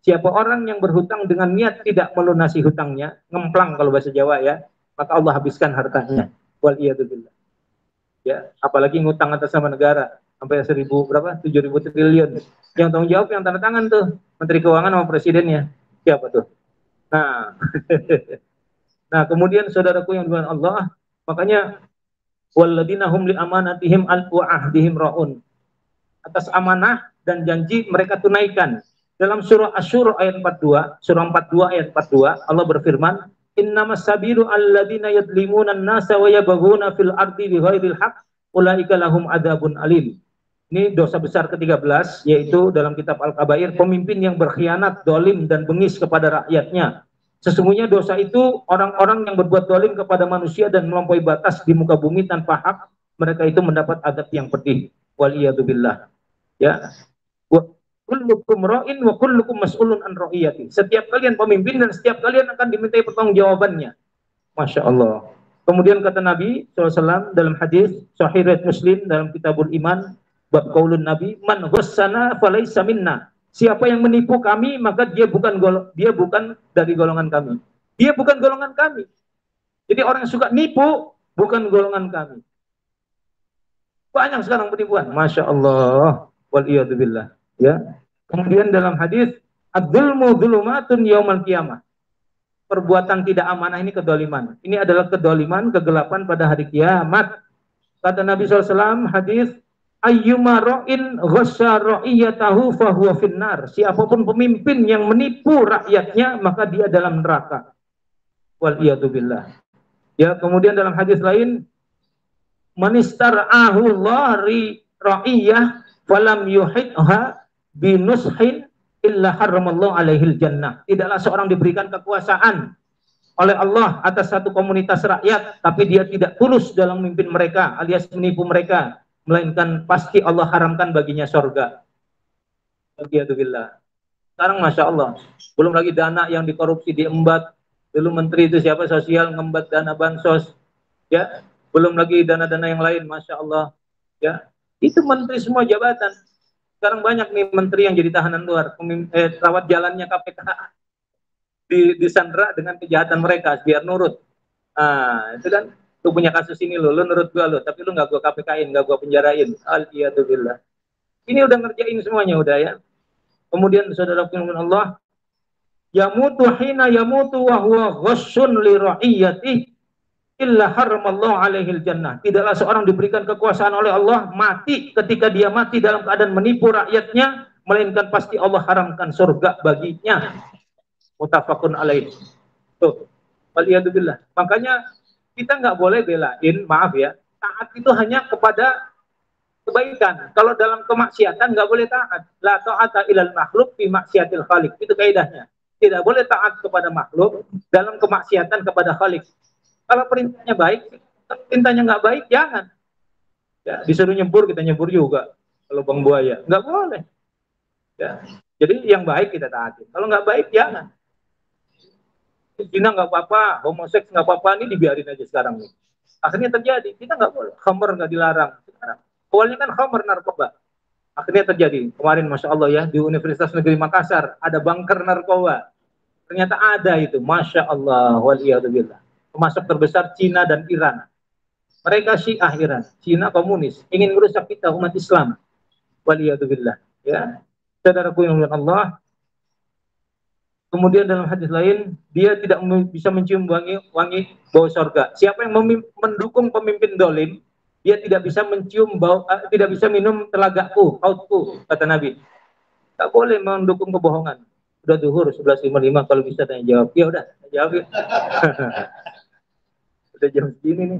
Siapa orang yang berhutang dengan niat tidak melunasi hutangnya, ngemplang kalau bahasa Jawa ya, maka Allah habiskan hartanya. Waliyadzubillah. Ya, apalagi ngutang atas nama negara sampai 7.000 triliun. Yang tanggung jawab yang tanda tangan tuh Menteri Keuangan sama presidennya. Siapa tuh? Nah, nah, kemudian saudaraku yang dimuliakan Allah, makanya walladzina hum li amanatihim wa ahdihim raun. Atas amanah dan janji mereka tunaikan. Dalam surah Asy-Syura ayat 42, surah 42 ayat 42, Allah berfirman, "Innamas sabilu alladzina yadlimuna an-nasa wa yabghuna fil ardi bighairil haqq, ulaika lahum adzabun alim." Ini dosa besar ke-13, yaitu dalam kitab Al-Kabair, pemimpin yang berkhianat, zalim dan bengis kepada rakyatnya. Sesungguhnya dosa itu orang-orang yang berbuat zalim kepada manusia dan melampaui batas di muka bumi tanpa hak, mereka itu mendapat adab yang pedih. Waliyadzubillah. Ya. Wa kullukum ra'in wa kullukum mas'ulun an ra'iyati. Setiap kalian pemimpin dan setiap kalian akan dimintai pertanggungjawabannya. Masya Allah. Kemudian kata Nabi SAW dalam hadis Sahih riwayat Muslim dalam Kitabul Iman bab qaulun Nabi, man ghassana falaysa minna. Siapa yang menipu kami maka dia bukan dari golongan kami. Dia bukan golongan kami. Jadi orang yang suka nipu bukan golongan kami. Banyak sekarang penipuan. Masya Allah. Waliyadzubillah. Ya. Kemudian dalam hadis, ad-dzulmu dzulumatun yaumal qiyamah. perbuatan tidak amanah ini kedoliman. Ini adalah kedoliman, kegelapan pada hari kiamat. Kata Nabi SAW, hadis, ayyuma ra'in ghassa ra'iyatahu fahuwa finnar. Siapapun pemimpin yang menipu rakyatnya, maka dia dalam neraka. Waliyatubillah. Ya, kemudian dalam hadis lain, manistar'ahu Allahri ra'iyah falam yuhidha binushin illa haramallahu alaihil jannah. Tidaklah seorang diberikan kekuasaan oleh Allah atas satu komunitas rakyat, tapi dia tidak tulus dalam memimpin mereka, alias menipu mereka, melainkan pasti Allah haramkan baginya surga. Alhamdulillah. Sekarang Masya Allah, belum lagi dana yang dikorupsi, diembat. Dulu menteri itu siapa, sosial, ngembat dana bansos. Ya, belum lagi dana-dana yang lain, Masya Allah. Ya, itu menteri semua jabatan. Sekarang banyak nih menteri yang jadi tahanan luar, rawat jalannya KPK. Disandra dengan kejahatan mereka biar nurut. Itu kan, lu punya kasus ini lu nurut gua lu, tapi lu nggak gua KPK-in, nggak gua penjarain. Alhamdulillah. Ini udah ngerjain semuanya udah ya. Kemudian saudara firman Allah, yamutu hina yamutu wa huwa ghassun li ra'iyatihi illa haramallahu alaihil jannah. Tidaklah seorang diberikan kekuasaan oleh Allah mati ketika dia mati dalam keadaan menipu rakyatnya, melainkan pasti Allah haramkan surga baginya. Mutafakun alaih. Tuh, waliyadzubillah. Makanya kita nggak boleh belain, maaf ya, taat itu hanya kepada kebaikan. Kalau dalam kemaksiatan nggak boleh taat. La ta'ata ilal makhluk fi maksiatil khaliq. Itu kaidahnya. Tidak boleh taat kepada makhluk dalam kemaksiatan kepada khaliq. Kalau perintahnya baik, perintahnya nggak baik, jangan. Ya, disuruh nyebur, kita nyebur juga. Kalau lubang buaya, nggak boleh. Ya. Jadi yang baik kita taati. Kalau nggak baik, jangan. Zina nggak apa-apa, homoseks nggak apa-apa, ini dibiarin aja sekarang nih. Akhirnya terjadi, kita nggak boleh, khamr nggak dilarang. Sekarang, awalnya kan khamr narkoba. Akhirnya terjadi, kemarin Masya Allah ya, di Universitas Negeri Makassar, ada bunker narkoba. Ternyata ada itu, Masya Allah, waliyadzubillah. Termasuk terbesar Cina dan Iran. Mereka Syiah Iran, Cina komunis, ingin merusak kita umat Islam. Waliyadzubillah. Ya, saudaraku yang mulia Allah. Kemudian dalam hadis lain, dia tidak bisa mencium wangi bau surga. Siapa yang mendukung pemimpin dolim, dia tidak bisa mencium bau, tidak bisa minum telagaku, hautku, kata Nabi. Tak boleh mendukung kebohongan. Udah duhur 11.55, kalau bisa tanya jawab. Ya udah, jawab ya. Udah jam segini nih.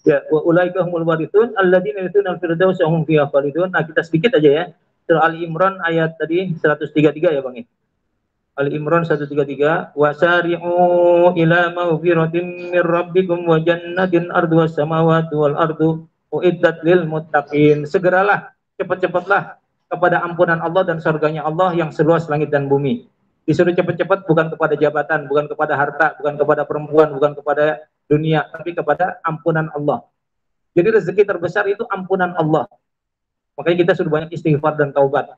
Ya, wa ulaika humul warithun alladzina yarithuna al-firdausa hum fiha khalidun. Nah, kita sedikit aja ya. Surah Ali Imran ayat tadi 133 ya, Bang. Ali Imran 133, wasari'u ila maghfiratin mir rabbikum wa jannatin arduha samawati wal ardu uiddat lil muttaqin. Segeralah, cepat-cepatlah kepada ampunan Allah dan surganya Allah yang seluas langit dan bumi. Disuruh cepat-cepat bukan kepada jabatan, bukan kepada harta, bukan kepada perempuan, bukan kepada dunia, tapi kepada ampunan Allah. Jadi rezeki terbesar itu ampunan Allah. Makanya kita sudah banyak istighfar dan taubat.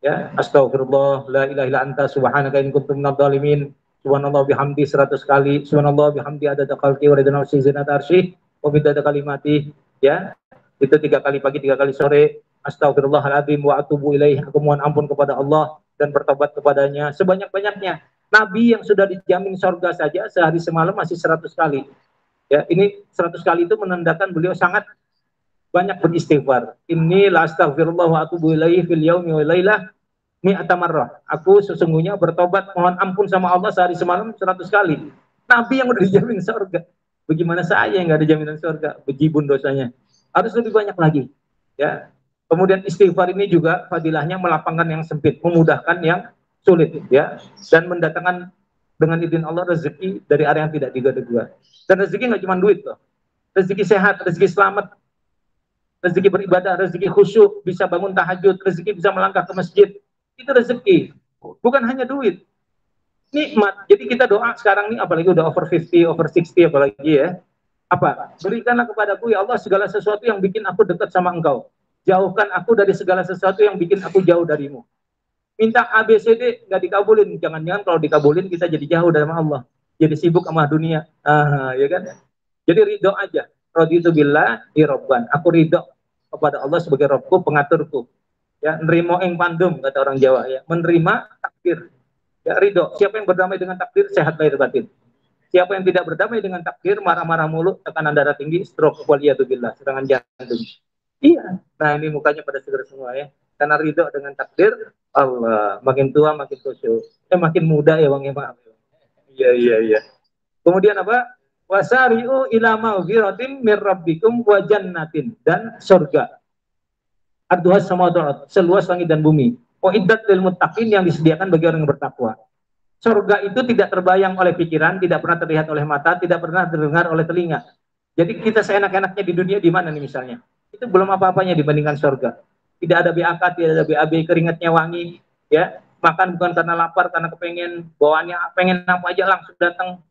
Ya, astagfirullah, la ilaha illa anta subhanaka in kuntu minadh dhalimin. Subhanallah bihamdi 100 kali, subhanallah bihamdi adada khalqi wa ridha nafsi zinata arsyih wa bidada kalimati. Ya, itu 3 kali pagi, 3 kali sore. Astagfirullahaladzim wa atubu ilaih. Aku mohon ampun kepada Allah dan bertobat kepadanya sebanyak-banyaknya. Nabi yang sudah dijamin surga saja sehari semalam masih 100 kali. Ya, ini 100 kali itu menandakan beliau sangat banyak beristighfar. Inni la astaghfirullah wa atubu ilaihi fil yaumi wa lailah mi'ata marrah. Aku sesungguhnya bertobat mohon ampun sama Allah sehari semalam 100 kali. Nabi yang udah dijamin surga. Bagaimana saya yang nggak ada jaminan surga? Bejibun dosanya. Harus lebih banyak lagi. Ya. Kemudian istighfar ini juga fadilahnya melapangkan yang sempit, memudahkan yang sulit, ya, dan mendatangkan dengan izin Allah rezeki dari area yang tidak diduga-duga. Dan rezeki nggak cuma duit loh. Rezeki sehat, rezeki selamat, rezeki beribadah, rezeki khusyuk, bisa bangun tahajud, rezeki bisa melangkah ke masjid. Itu rezeki, bukan hanya duit. Nikmat. Jadi kita doa sekarang nih, apalagi udah over 50, over 60 apalagi ya. Apa? Berikanlah kepadaku ya Allah segala sesuatu yang bikin aku dekat sama Engkau. Jauhkan aku dari segala sesuatu yang bikin aku jauh darimu. Minta ABCD nggak dikabulin. Jangan-jangan kalau dikabulin kita jadi jauh dari Allah. Jadi sibuk sama dunia. Ya kan? Jadi ridho aja. Raditu billah irobban. Aku ridho kepada Allah sebagai Robku, pengaturku. Ya, nerimo ing pandum kata orang Jawa ya. Menerima takdir. Ya, ridho. Siapa yang berdamai dengan takdir sehat lahir batin. Siapa yang tidak berdamai dengan takdir, marah-marah mulu, tekanan darah tinggi, stroke, waliyadzubillah, serangan jantung. Iya. Nah, ini mukanya pada seger semua ya. Karena ridho dengan takdir, Allah, makin tua makin khusyuk. Makin muda ya Bang ya, maaf. Iya, iya, iya. Kemudian apa? Wasari'u ila maghfiratin mir rabbikum wa jannatin, dan surga. Arduha samawati seluas langit dan bumi. Uiddat lil muttaqin, yang disediakan bagi orang yang bertakwa. Surga itu tidak terbayang oleh pikiran, tidak pernah terlihat oleh mata, tidak pernah terdengar oleh telinga. Jadi kita seenak-enaknya di dunia di mana nih misalnya? Itu belum apa-apanya dibandingkan surga. Tidak ada BAK, tidak ada BAB, keringatnya wangi, ya. Makan bukan karena lapar, karena kepengen, bawaannya pengen apa aja langsung datang.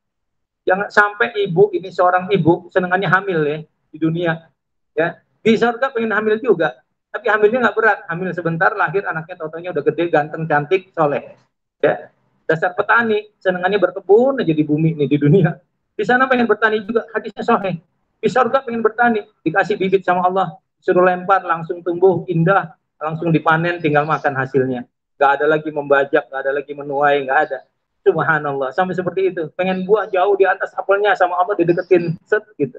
Jangan sampai ibu, ini seorang ibu senengannya hamil ya di dunia, ya. Di surga pengen hamil juga, tapi hamilnya nggak berat, hamil sebentar, lahir anaknya totonya udah gede, ganteng, cantik, soleh, ya. Dasar petani, senengannya berkebun aja di bumi nih, di dunia. Di sana pengen bertani juga, hadisnya sahih. Di surga pengen bertani, dikasih bibit sama Allah, suruh lempar langsung tumbuh indah, langsung dipanen, tinggal makan hasilnya. Gak ada lagi membajak, gak ada lagi menuai, gak ada. Subhanallah, sampai seperti itu. Pengen buah jauh di atas apelnya, sama Allah dideketin, set gitu.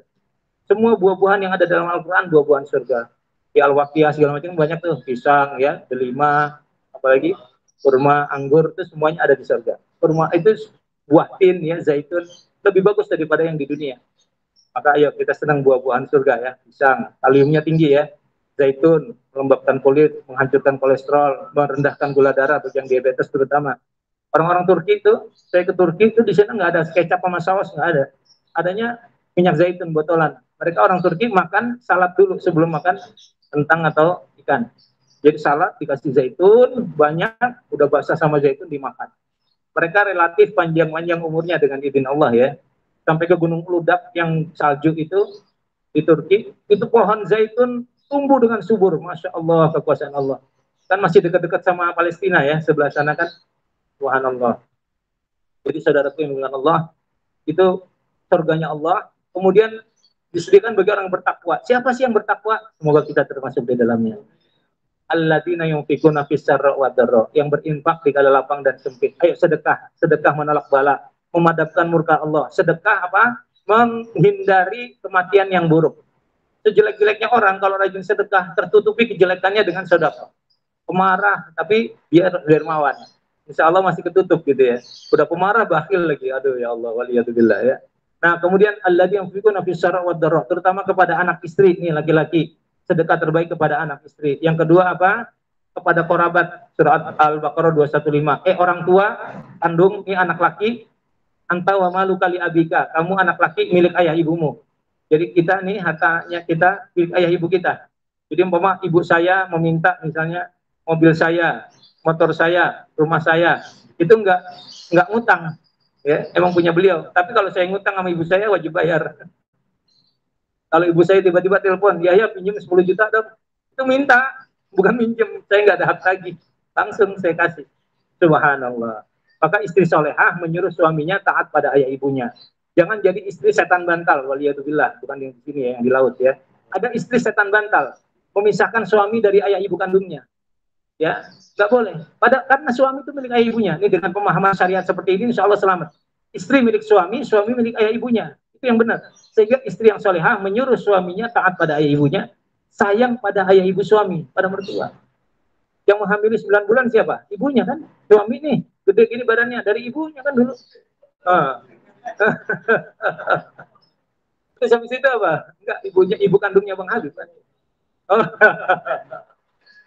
Semua buah-buahan yang ada dalam Al-Quran, buah-buahan surga. Di Al-Waqiah segala macam banyak tuh, pisang ya, delima, apalagi kurma, anggur, itu semuanya ada di surga. Kurma itu buah tin ya, zaitun, lebih bagus daripada yang di dunia. Maka ayo kita senang buah-buahan surga ya, pisang, kaliumnya tinggi ya, zaitun, melembabkan kulit, menghancurkan kolesterol, merendahkan gula darah bagi yang diabetes terutama. Orang-orang Turki itu, saya ke Turki itu di sana nggak ada kecap sama saus, nggak ada. Adanya minyak zaitun botolan. Mereka orang Turki makan salad dulu sebelum makan kentang atau ikan. Jadi salad dikasih zaitun banyak, udah basah sama zaitun dimakan. Mereka relatif panjang-panjang umurnya dengan izin Allah ya. Sampai ke Gunung Ludak yang salju itu di Turki, itu pohon zaitun tumbuh dengan subur, masya Allah, kekuasaan Allah. Kan masih dekat-dekat sama Palestina ya, sebelah sana kan. Subhanallah. Jadi saudaraku yang dimuliakan Allah, itu surganya Allah, kemudian disediakan bagi orang bertakwa. Siapa sih yang bertakwa? Semoga kita termasuk di dalamnya. Alladzina yunfikuna fis sarra wa dharra, yang berinfak di kala lapang dan sempit. Ayo sedekah, sedekah menolak bala, memadamkan murka Allah. Sedekah apa? Menghindari kematian yang buruk. Sejelek-jeleknya orang kalau rajin sedekah, tertutupi kejelekannya dengan sedekah. Pemarah tapi dia dermawan. Insya Allah masih ketutup gitu ya. Udah pemarah bakhil lagi. Aduh ya Allah, waliyadzubillah ya. Nah, kemudian alladzina yunfikuna fis sarra wa dharra, terutama kepada anak istri nih laki-laki. Sedekah terbaik kepada anak istri. Yang kedua apa? Kepada kerabat. Surat Al-Baqarah 215. Orang tua kandung ini anak laki, anta wa malu kali abika. Kamu anak laki milik ayah ibumu. Jadi kita nih hartanya kita milik ayah ibu kita. Jadi umpama ibu saya meminta misalnya mobil saya, motor saya, rumah saya, itu enggak ngutang, ya, emang punya beliau. Tapi kalau saya ngutang sama ibu saya wajib bayar. Kalau ibu saya tiba-tiba telepon, ya pinjam 10 juta dong, itu minta, bukan minjem, saya nggak ada hak lagi, langsung saya kasih. Subhanallah. Maka istri solehah menyuruh suaminya taat pada ayah ibunya. Jangan jadi istri setan bantal, waliyadzubillah, bukan yang di sini ya, yang di laut ya. Ada istri setan bantal, memisahkan suami dari ayah ibu kandungnya. Ya, nggak boleh. Karena suami itu milik ayah ibunya. Ini dengan pemahaman syariat seperti ini, insya Allah selamat. Istri milik suami, suami milik ayah ibunya. Itu yang benar. Sehingga istri yang solehah menyuruh suaminya taat pada ayah ibunya, sayang pada ayah ibu suami, pada mertua. Yang menghamili 9 bulan siapa? Ibunya kan. Suami nih, gede gini badannya, dari ibunya kan dulu. Terus habis itu apa? Enggak, ibunya, ibu kandungnya Bang Habib kan.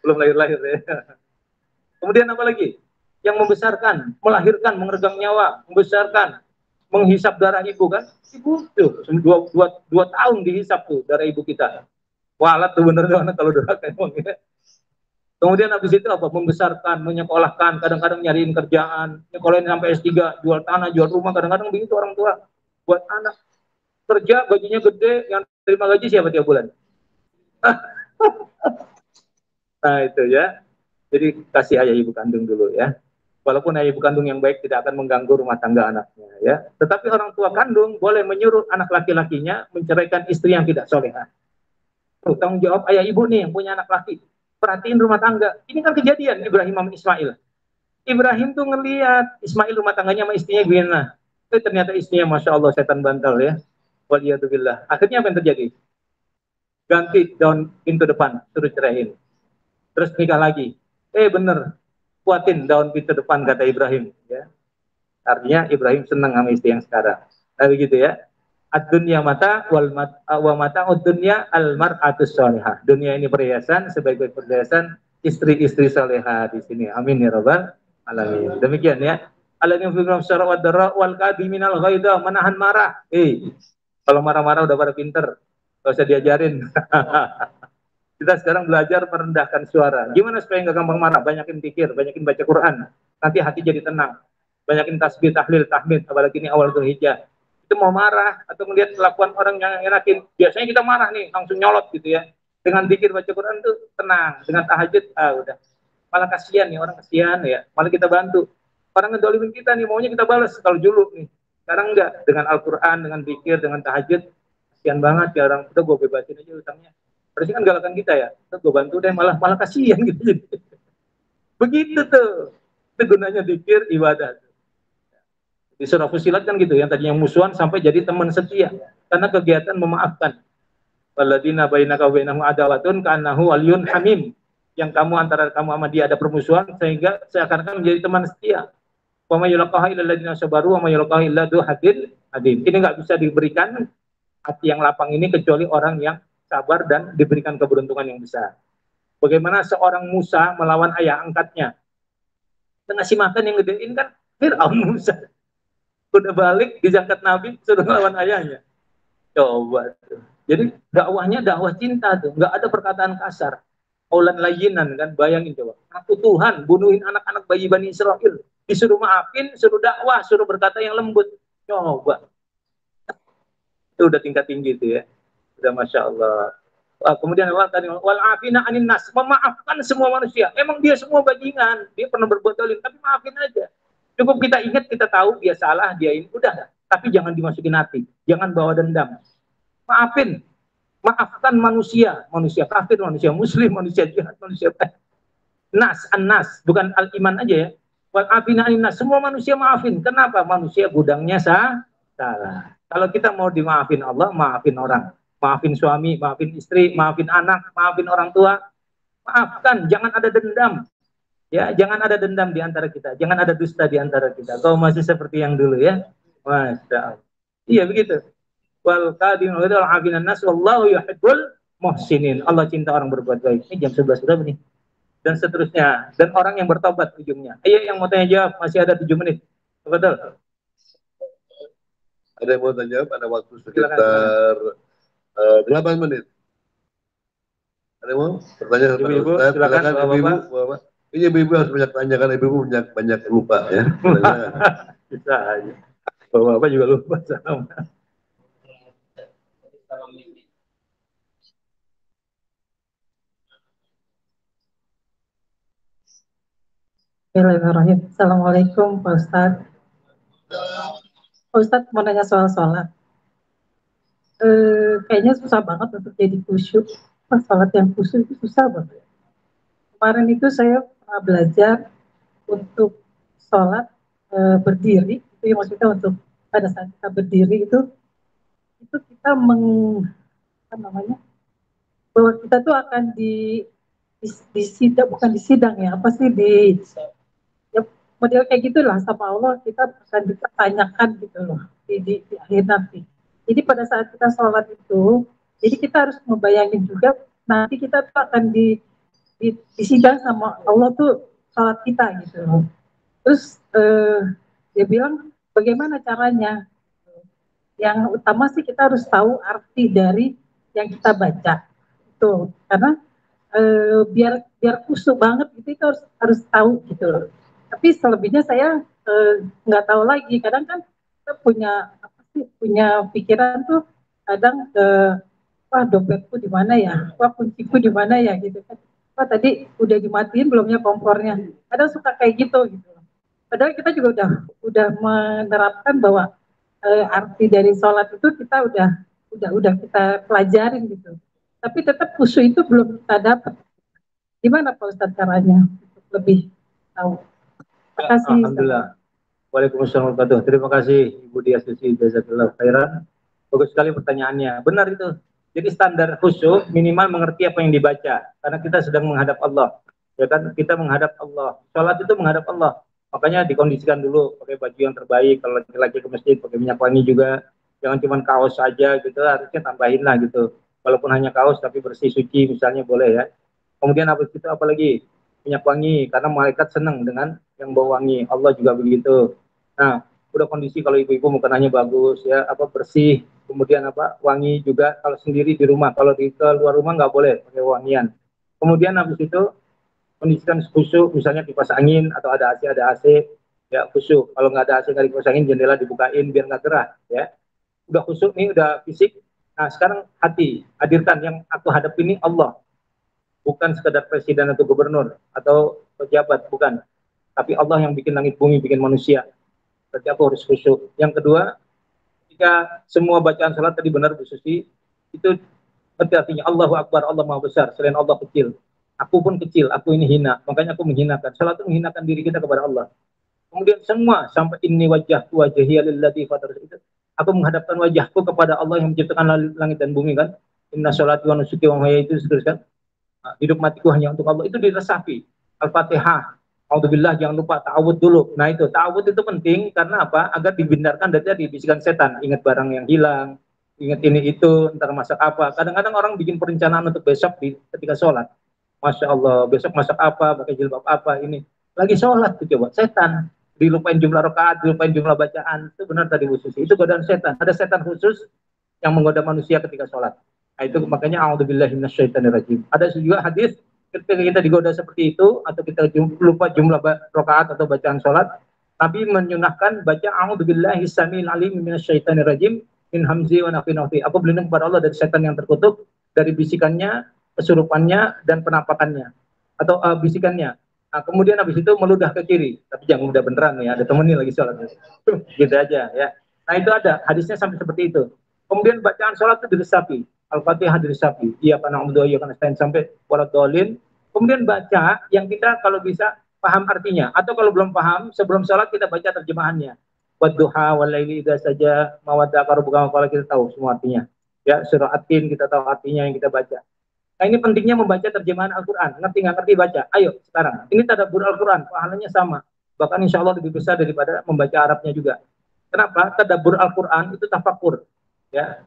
Belum lahir-lahir ya. Kemudian apa lagi? Yang membesarkan, melahirkan, mengergang nyawa, membesarkan, menghisap darah ibu kan? Ibu tuh, dua tahun dihisap tuh darah ibu kita. Walat tuh bener tuh kalau durhaka emang ya. Kemudian habis itu apa? Membesarkan, menyekolahkan, kadang-kadang nyariin kerjaan, nyekolahin sampai S3, jual tanah, jual rumah, kadang-kadang begitu orang tua. Buat anak kerja gajinya gede, yang terima gaji siapa tiap bulan? Nah itu ya. Jadi kasih ayah ibu kandung dulu ya. Walaupun ayah ibu kandung yang baik tidak akan mengganggu rumah tangga anaknya ya. Tetapi orang tua kandung boleh menyuruh anak laki-lakinya menceraikan istri yang tidak solehah. Tanggung jawab ayah ibu nih yang punya anak laki. Perhatiin rumah tangga. Ini kan kejadian Ibrahim sama Ismail. Ibrahim tuh ngelihat Ismail rumah tangganya sama istrinya gimana. Ternyata istrinya Masya Allah setan bantal ya. Waliyadzubillah. Akhirnya apa yang terjadi? Ganti daun pintu depan, suruh ceraiin. Terus nikah lagi. Bener, kuatin daun pintu depan kata Ibrahim. Ya. Artinya Ibrahim senang sama istri yang sekarang. Tapi gitu ya. Ad-dunya mata wa mata ad-dunya al-mar'atus salihah. Dunia ini perhiasan, sebaik-baik perhiasan istri-istri salihah di sini. Amin ya rabbal alamin. Demikian ya. Alladzina yunfiquna fis sarra'i wad dharra'i wal kadhiminal ghaidha, menahan marah. Kalau marah-marah udah pada pinter. Gak usah diajarin. Kita sekarang belajar merendahkan suara. Gimana supaya nggak gampang marah? Banyakin pikir, banyakin baca Quran. Nanti hati jadi tenang. Banyakin tasbih, tahlil, tahmid. Apalagi ini awal Dzulhijjah. Itu mau marah atau melihat kelakuan orang yang enakin. Biasanya kita marah nih, langsung nyolot gitu ya. Dengan pikir baca Quran tuh tenang. Dengan tahajud, udah. Malah kasihan nih, orang kasihan ya. Malah kita bantu. Orang ngedolimin kita nih, maunya kita balas. Kalau juluk nih. Sekarang enggak. Dengan Al-Quran, dengan pikir, dengan tahajud. Kasihan banget ya orang. Udah gue bebasin aja utangnya. Harusnya kan galakan kita ya, gue bantu deh, malah kasihan gitu. Begitu tuh, itu gunanya zikir ibadah. Di surah Fusilat kan gitu, yang tadinya musuhan sampai jadi teman setia, karena kegiatan memaafkan. Waladina bainaka wa bainahum adawatun ka'annahu waliyun hamim. Yang kamu antara kamu sama dia ada permusuhan sehingga seakan-akan menjadi teman setia. Wa may yulqaha illa alladziina sabaru wa may yulqaha illa dzu haddin adim. Ini nggak bisa diberikan hati yang lapang ini kecuali orang yang sabar dan diberikan keberuntungan yang besar. Bagaimana seorang Musa melawan ayah angkatnya. Kita ngasih makan yang gedein kan Fir'aun Musa. Udah balik dijangkat Nabi sudah melawan ayahnya. Coba tuh. Jadi dakwahnya dakwah cinta tuh, nggak ada perkataan kasar. Aulan layinan kan, bayangin coba. Aku Tuhan bunuhin anak-anak bayi Bani Israel. Disuruh maafin, suruh dakwah, suruh berkata yang lembut. Coba. Itu udah tingkat tinggi tuh ya. Udah Masya Allah. Kemudian wal afina anin nas, memaafkan semua manusia. Emang dia semua bajingan, dia pernah berbuat zalim, tapi maafin aja. Cukup kita ingat, kita tahu dia salah, dia ini udah. Tapi jangan dimasukin hati, jangan bawa dendam. Maafin, maafkan manusia, manusia kafir, manusia muslim, manusia jahat, manusia baik. Nas, an-nas, bukan al-iman aja ya. Wal afina anin nas, semua manusia maafin. Kenapa? Manusia gudangnya salah. Kalau kita mau dimaafin Allah, maafin orang. Maafin suami, maafin istri, maafin anak, maafin orang tua. Maafkan, jangan ada dendam. Ya, jangan ada dendam di antara kita. Jangan ada dusta di antara kita. Kau masih seperti yang dulu ya. Masya Allah. Iya begitu. Wal qadim wal afinan nas wallahu yuhibbul muhsinin. Allah cinta orang berbuat baik. Ini jam 11 sudah nih. Dan seterusnya. Dan orang yang bertobat ujungnya. Ayo yang mau tanya jawab, masih ada 7 menit. Betul. Ada yang mau tanya jawab, ada waktu sekitar 8 menit. Ada yang mau bertanya? Ibu-ibu, silakan Bapak. Ini ibu-ibu harus banyak tanya, karena ibu-ibu banyak lupa ya. Bisa aja. Bapak juga lupa sama. Bismillahirrahmanirrahim. Assalamualaikum Pak Ustadz. Pak Ustadz mau nanya soal sholat. Kayaknya susah banget untuk jadi khusyuk. Sholat yang khusyuk itu susah banget. Kemarin itu saya pernah belajar untuk sholat berdiri. Itu yang maksudnya untuk pada saat kita berdiri itu kita bahwa kita tuh akan di sidang, bukan di sidang ya, apa sih ya, model kayak gitulah sama Allah, kita akan dipertanyakan gitu loh di akhir nanti. Jadi pada saat kita sholat itu, jadi kita harus membayangin juga nanti kita tuh akan disidang sama Allah tuh sholat kita gitu loh. Terus dia bilang bagaimana caranya? Yang utama sih kita harus tahu arti dari yang kita baca itu, karena biar khusyuk banget gitu, itu harus tahu gitu loh. Tapi selebihnya saya nggak tahu lagi. Kadang kan kita punya pikiran tuh kadang wah dompetku di mana ya, wah kunciku di mana ya gitu kan, wah tadi udah dimatiin belumnya kompornya. Kadang suka kayak gitu gitu. Padahal kita juga udah menerapkan bahwa arti dari sholat itu kita udah kita pelajarin gitu. Tapi tetap khusyuk itu belum kita dapat. Gimana Pak Ustadz caranya untuk lebih tahu? Terima kasih. Alhamdulillah. Waalaikumsalam warahmatullahi wabarakatuh. Terima kasih Ibu Dia Susi, jazakallahu khairan. Bagus sekali pertanyaannya. Benar itu. Jadi standar khusyuk minimal mengerti apa yang dibaca, karena kita sedang menghadap Allah. Ya kan, kita menghadap Allah. Sholat itu menghadap Allah. Makanya dikondisikan dulu pakai baju yang terbaik. Kalau laki-laki ke masjid pakai minyak wangi juga. Jangan cuma kaos saja gitu, harusnya tambahin lah gitu. Walaupun hanya kaos tapi bersih suci misalnya boleh ya. Kemudian habis itu apalagi minyak wangi, karena malaikat senang dengan yang bau wangi. Allah juga begitu. Nah, udah kondisi kalau ibu-ibu mukenanya bagus ya, apa bersih, kemudian apa wangi juga kalau sendiri di rumah. Kalau di keluar rumah nggak boleh pakai wangian. Kemudian habis itu kondisikan khusyuk, misalnya kipas angin atau ada AC ya khusyuk. Kalau nggak ada AC nggak kipas angin, jendela dibukain biar nggak gerah ya. Udah khusyuk nih, udah fisik. Nah sekarang hati, hadirkan yang aku hadap ini Allah, bukan sekedar presiden atau gubernur atau pejabat, bukan. Tapi Allah yang bikin langit bumi, bikin manusia. Berarti aku harus khusyuk. Yang kedua, jika semua bacaan salat tadi benar Bu Susi, itu berarti artinya Allahu Akbar, Allah Maha Besar, selain Allah kecil. Aku pun kecil, aku ini hina, makanya aku menghinakan. Salat itu menghinakan diri kita kepada Allah. Kemudian semua sampai ini wajahku wajhiya lillati fatar itu, aku menghadapkan wajahku kepada Allah yang menciptakan langit dan bumi kan. Inna sholati wa nusuki wa mahyaya itu seterusnya. Hidup matiku hanya untuk Allah, itu diresapi. Al-Fatihah, Alhamdulillah, jangan lupa ta'awud dulu. Nah itu, ta'awud itu penting karena apa? Agar dibenarkan dari bisikan setan. Ingat barang yang hilang, ingat ini itu, ntar masak apa. Kadang-kadang orang bikin perencanaan untuk besok ketika sholat. Masya Allah, besok masak apa, pakai jilbab apa, ini. Lagi sholat tuh coba, setan. Dilupain jumlah rakaat, dilupain jumlah bacaan. Itu benar tadi Bu Susi, itu godaan setan. Ada setan khusus yang menggoda manusia ketika sholat. Nah, itu makanya a'udzubillahi minasyaitonirrajim. Ada juga hadis ketika kita digoda seperti itu atau kita lupa jumlah rakaat atau bacaan sholat, Nabi menyunahkan baca a'udzubillahi samil alim minasyaitonirrajim min hamzi wa nafi nafi. Aku berlindung kepada Allah dari setan yang terkutuk, dari bisikannya, kesurupannya dan penampakannya atau bisikannya. Nah, kemudian habis itu meludah ke kiri, tapi jangan udah beneran ya, ada temen nih lagi sholat. Gitu aja ya. Nah itu ada hadisnya sampai seperti itu. Kemudian bacaan sholat itu diresapi. Al-Fatihah diresapi. Iya karena umdoh, iya karena stain sampai waladolin. Kemudian baca yang kita kalau bisa paham artinya. Atau kalau belum paham, sebelum sholat kita baca terjemahannya. Wadduha walaili idza saja mawadda qarubuka, kalau kita tahu semua artinya. Ya, surah At-Tin kita tahu artinya yang kita baca. Nah ini pentingnya membaca terjemahan Al-Quran. Ngerti nggak ngerti baca? Ayo sekarang. Ini tadabbur Al-Quran, pahalanya sama. Bahkan insya Allah lebih besar daripada membaca Arabnya juga. Kenapa? Tadabbur Al-Quran itu tafakur. Ya,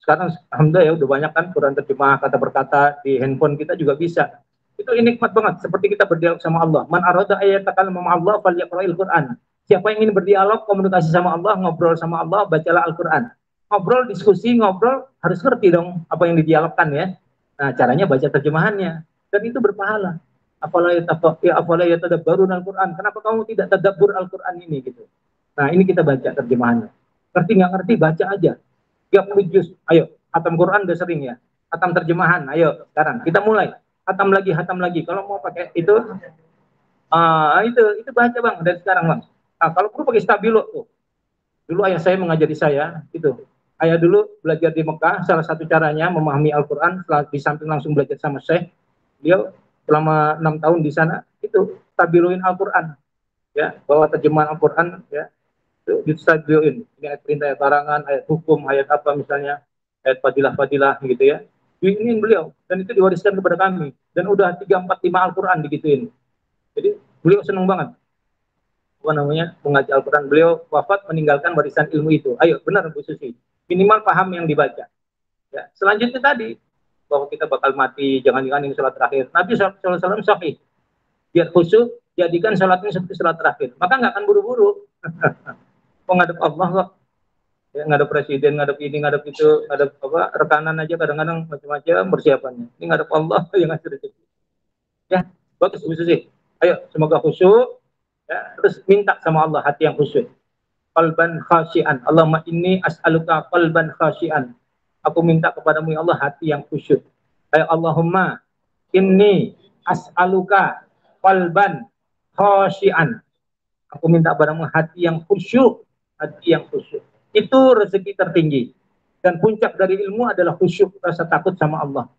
sekarang alhamdulillah ya udah banyak kan Quran terjemah kata berkata di handphone kita juga bisa. Itu nikmat banget seperti kita berdialog sama Allah. Man arada ayatakallama ma Allah falyaqra'il Quran. Siapa yang ingin berdialog, komunikasi sama Allah, ngobrol sama Allah, bacalah Al-Quran. Ngobrol, diskusi, ngobrol, harus ngerti dong apa yang didialogkan ya. Nah, caranya baca terjemahannya. Dan itu berpahala. Afala yatadabbarun Al-Quran. Kenapa kamu tidak tadabbur Al-Quran ini gitu. Nah, ini kita baca terjemahannya. Ngerti nggak ngerti, baca aja. 30 juz, ayo, hatam Quran udah sering ya, hatam terjemahan, ayo sekarang kita mulai, hatam lagi, kalau mau pakai itu baca bang dari sekarang bang. Nah, kalau perlu pakai stabilo tuh, dulu ayah saya mengajari saya itu, ayah dulu belajar di Mekah, salah satu caranya memahami Al-Quran setelah di samping langsung belajar sama Syekh, dia selama 6 tahun di sana itu stabiloin Al-Quran, ya, bawa terjemahan Al-Quran ya, distabilin, ini ayat perintah, ayat larangan, ayat hukum, ayat apa misalnya, ayat fadilah-fadilah gitu ya, diinin beliau, dan itu diwariskan kepada kami, dan udah 3, 4, 5 Al-Quran digituin. Jadi beliau senang banget apa namanya mengaji Al-Quran. Beliau wafat meninggalkan warisan ilmu itu. Ayo benar Bu Susi, minimal paham yang dibaca ya. Selanjutnya tadi bahwa kita bakal mati, jangan-jangan ini sholat terakhir. Nabi SAW sahih, biar khusyuk jadikan sholat ini seperti sholat terakhir, maka nggak akan buru-buru. Menghadap Allah kok ya, ngadep presiden, ngadep ini, ngadep itu, ngadep apa rekanan aja kadang-kadang macam-macam persiapannya. Ini ngadep Allah yang ngasih rezeki ya. Bagus Bu Susi, ayo semoga khusyuk ya, terus minta sama Allah hati yang khusyuk, qalban khasyian. Allahumma inni as'aluka qalban khasyian, aku minta kepadamu ya Allah hati yang khusyuk. Ayo Allahumma inni as'aluka qalban khasyian, aku minta padamu hati yang khusyuk. Hati yang khusyuk itu rezeki tertinggi, dan puncak dari ilmu adalah khusyuk, rasa takut sama Allah.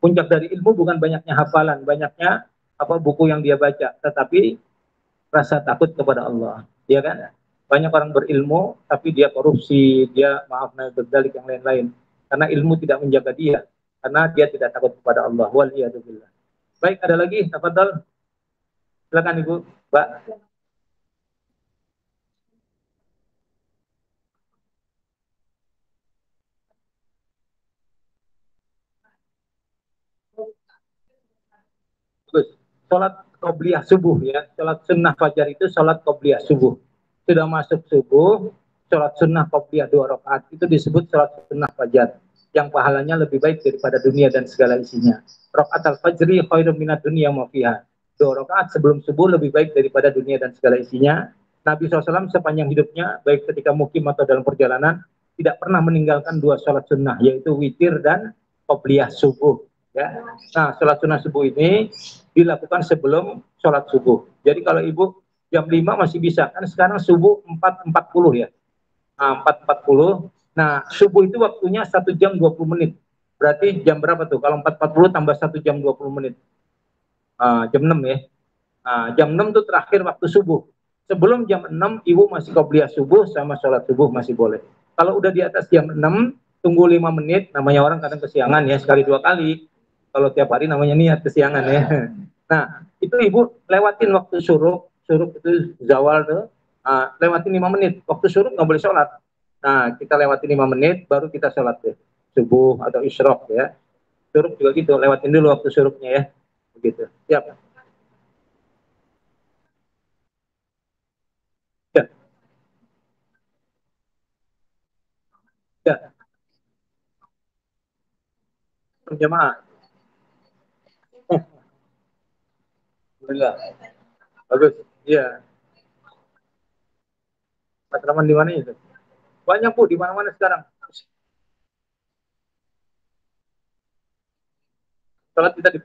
Puncak dari ilmu bukan banyaknya hafalan, banyaknya apa buku yang dia baca, tetapi rasa takut kepada Allah. ya kan? Banyak orang berilmu tapi dia korupsi, dia maaf berdalik yang lain-lain. Karena ilmu tidak menjaga dia, karena dia tidak takut kepada Allah. Waliyadzubillah. Baik, ada lagi? Tafadhol. Silakan Ibu, Mbak. Bagus. Sholat qobliyah subuh ya, sholat sunnah fajar itu sholat qobliyah subuh. Sudah masuk subuh, sholat sunnah qobliyah 2 rakaat itu disebut sholat sunnah fajar, yang pahalanya lebih baik daripada dunia dan segala isinya. Rakaat al-fajri khairum minad dunya ma fiha. 2 rakaat sebelum subuh lebih baik daripada dunia dan segala isinya. Nabi SAW sepanjang hidupnya, baik ketika mukim atau dalam perjalanan, tidak pernah meninggalkan 2 sholat sunnah, yaitu witir dan qobliyah subuh. Ya. Nah, sholat sunnah subuh ini dilakukan sebelum sholat subuh. Jadi kalau ibu jam 5 masih bisa, kan sekarang subuh 4.40 ya. Nah, 4.40. Nah, subuh itu waktunya 1 jam 20 menit. Berarti jam berapa tuh? Kalau 4.40 tambah 1 jam 20 menit. Jam 6 ya. Jam 6 tuh terakhir waktu subuh. Sebelum jam 6, ibu masih qobliyah subuh sama sholat subuh masih boleh. Kalau udah di atas jam 6, tunggu 5 menit, namanya orang kadang kesiangan ya, sekali 2 kali. Kalau tiap hari namanya niat kesiangan ya. Nah, itu ibu lewatin waktu syuruk itu zawal tuh, lewatin 5 menit. Waktu syuruk nggak boleh sholat. Nah, kita lewatin 5 menit, baru kita sholat deh. Subuh atau isyrok ya. Syuruk juga gitu, lewatin dulu waktu syuruknya ya. Begitu. Siap. Ya, ya, berjamaah. Alhamdulillah. Bagus. Iya. Matraman di mana itu? Banyak Bu, di mana-mana sekarang. Sholat kita di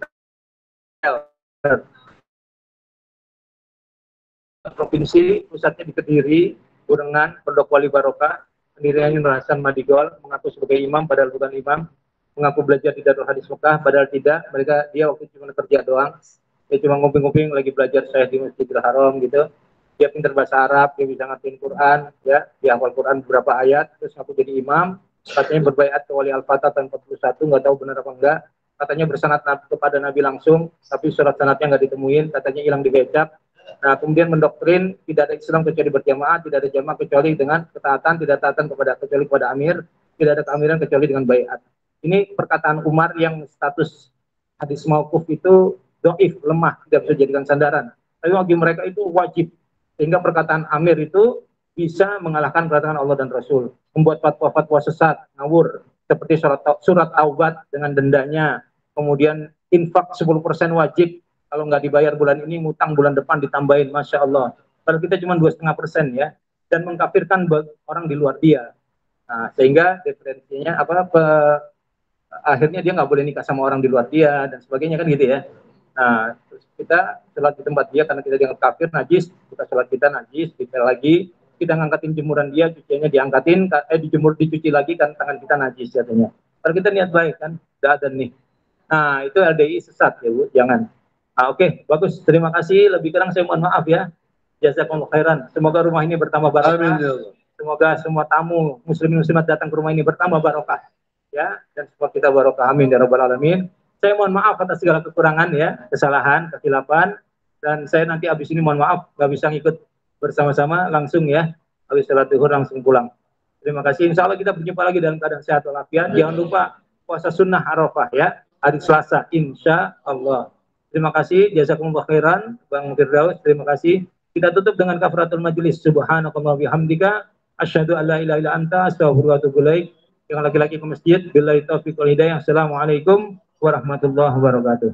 provinsi, pusatnya di Kediri, Burengan, Pondok Wali Barokah, pendiriannya Nur Hasan Madigol, mengaku sebagai imam padahal bukan imam, mengaku belajar di Darul Hadis Mekah padahal tidak. Dia waktu itu cuma kerja doang, dia cuma nguping-nguping lagi belajar saya di Masjidil Haram gitu. Dia pintar bahasa Arab, dia bisa ngertiin Quran, ya, dia hafal Quran beberapa ayat, terus ngaku jadi imam, katanya berbaiat ke Wali Al-Fatah tahun 41, nggak tahu benar apa enggak, katanya bersanad kepada Nabi langsung, tapi surat sanadnya nggak ditemuin, katanya hilang di becak. Nah, kemudian mendoktrin tidak ada Islam kecuali berjamaah, tidak ada jamaah kecuali dengan ketaatan, tidak taatan kecuali kepada amir, tidak ada keamiran kecuali dengan baiat. Ini perkataan Umar yang status hadis mauquf itu doif, lemah, tidak bisa dijadikan sandaran. Tapi bagi mereka itu wajib. Sehingga perkataan amir itu bisa mengalahkan perkataan Allah dan Rasul. Membuat fatwa-fatwa sesat, ngawur, seperti surat taubat dengan dendanya, kemudian infak 10% wajib, kalau nggak dibayar bulan ini, ngutang bulan depan ditambahin, Masya Allah. Kalau kita cuma 2,5% ya, dan mengkafirkan orang di luar dia. Nah, sehingga diferensinya akhirnya dia nggak boleh nikah sama orang di luar dia dan sebagainya kan gitu ya. Nah, terus kita sholat di tempat dia karena kita dianggap kafir, najis, kita sholat kita najis, kita lagi, kita ngangkatin jemuran dia, cuciannya diangkatin, dijemur, dicuci lagi kan tangan kita najis katanya. Kalau kita niat baik kan, udah ada nih. Nah, itu LDI sesat ya Bu, jangan. Oke, bagus. Terima kasih. Lebih kurang saya mohon maaf ya. Jazakumullah khairan. Semoga rumah ini bertambah barokah. Amin ya Allah. Semoga semua tamu muslimin muslimat datang ke rumah ini bertambah barokah. Ya, dan semua kita barokah. Amin ya rabbal alamin. Saya mohon maaf atas segala kekurangan ya, kesalahan, kesilapan. Dan saya nanti habis ini mohon maaf nggak bisa ngikut bersama-sama langsung ya. Habis sholat zuhur langsung pulang. Terima kasih. Insya Allah kita berjumpa lagi dalam keadaan sehat walafiat. Jangan lupa puasa sunnah Arafah ya, hari Selasa, insya Allah. Terima kasih, jazakumullah khairan, Bang Firdaus, terima kasih. Kita tutup dengan kafaratul majelis. Subhanakallah bihamdika, asyhadu an la ilaha illa anta, astaghfiruka wa atubu ilaik. Yang laki-laki ke masjid, billahi taufiq wal hidayah. Assalamualaikum warahmatullahi wabarakatuh.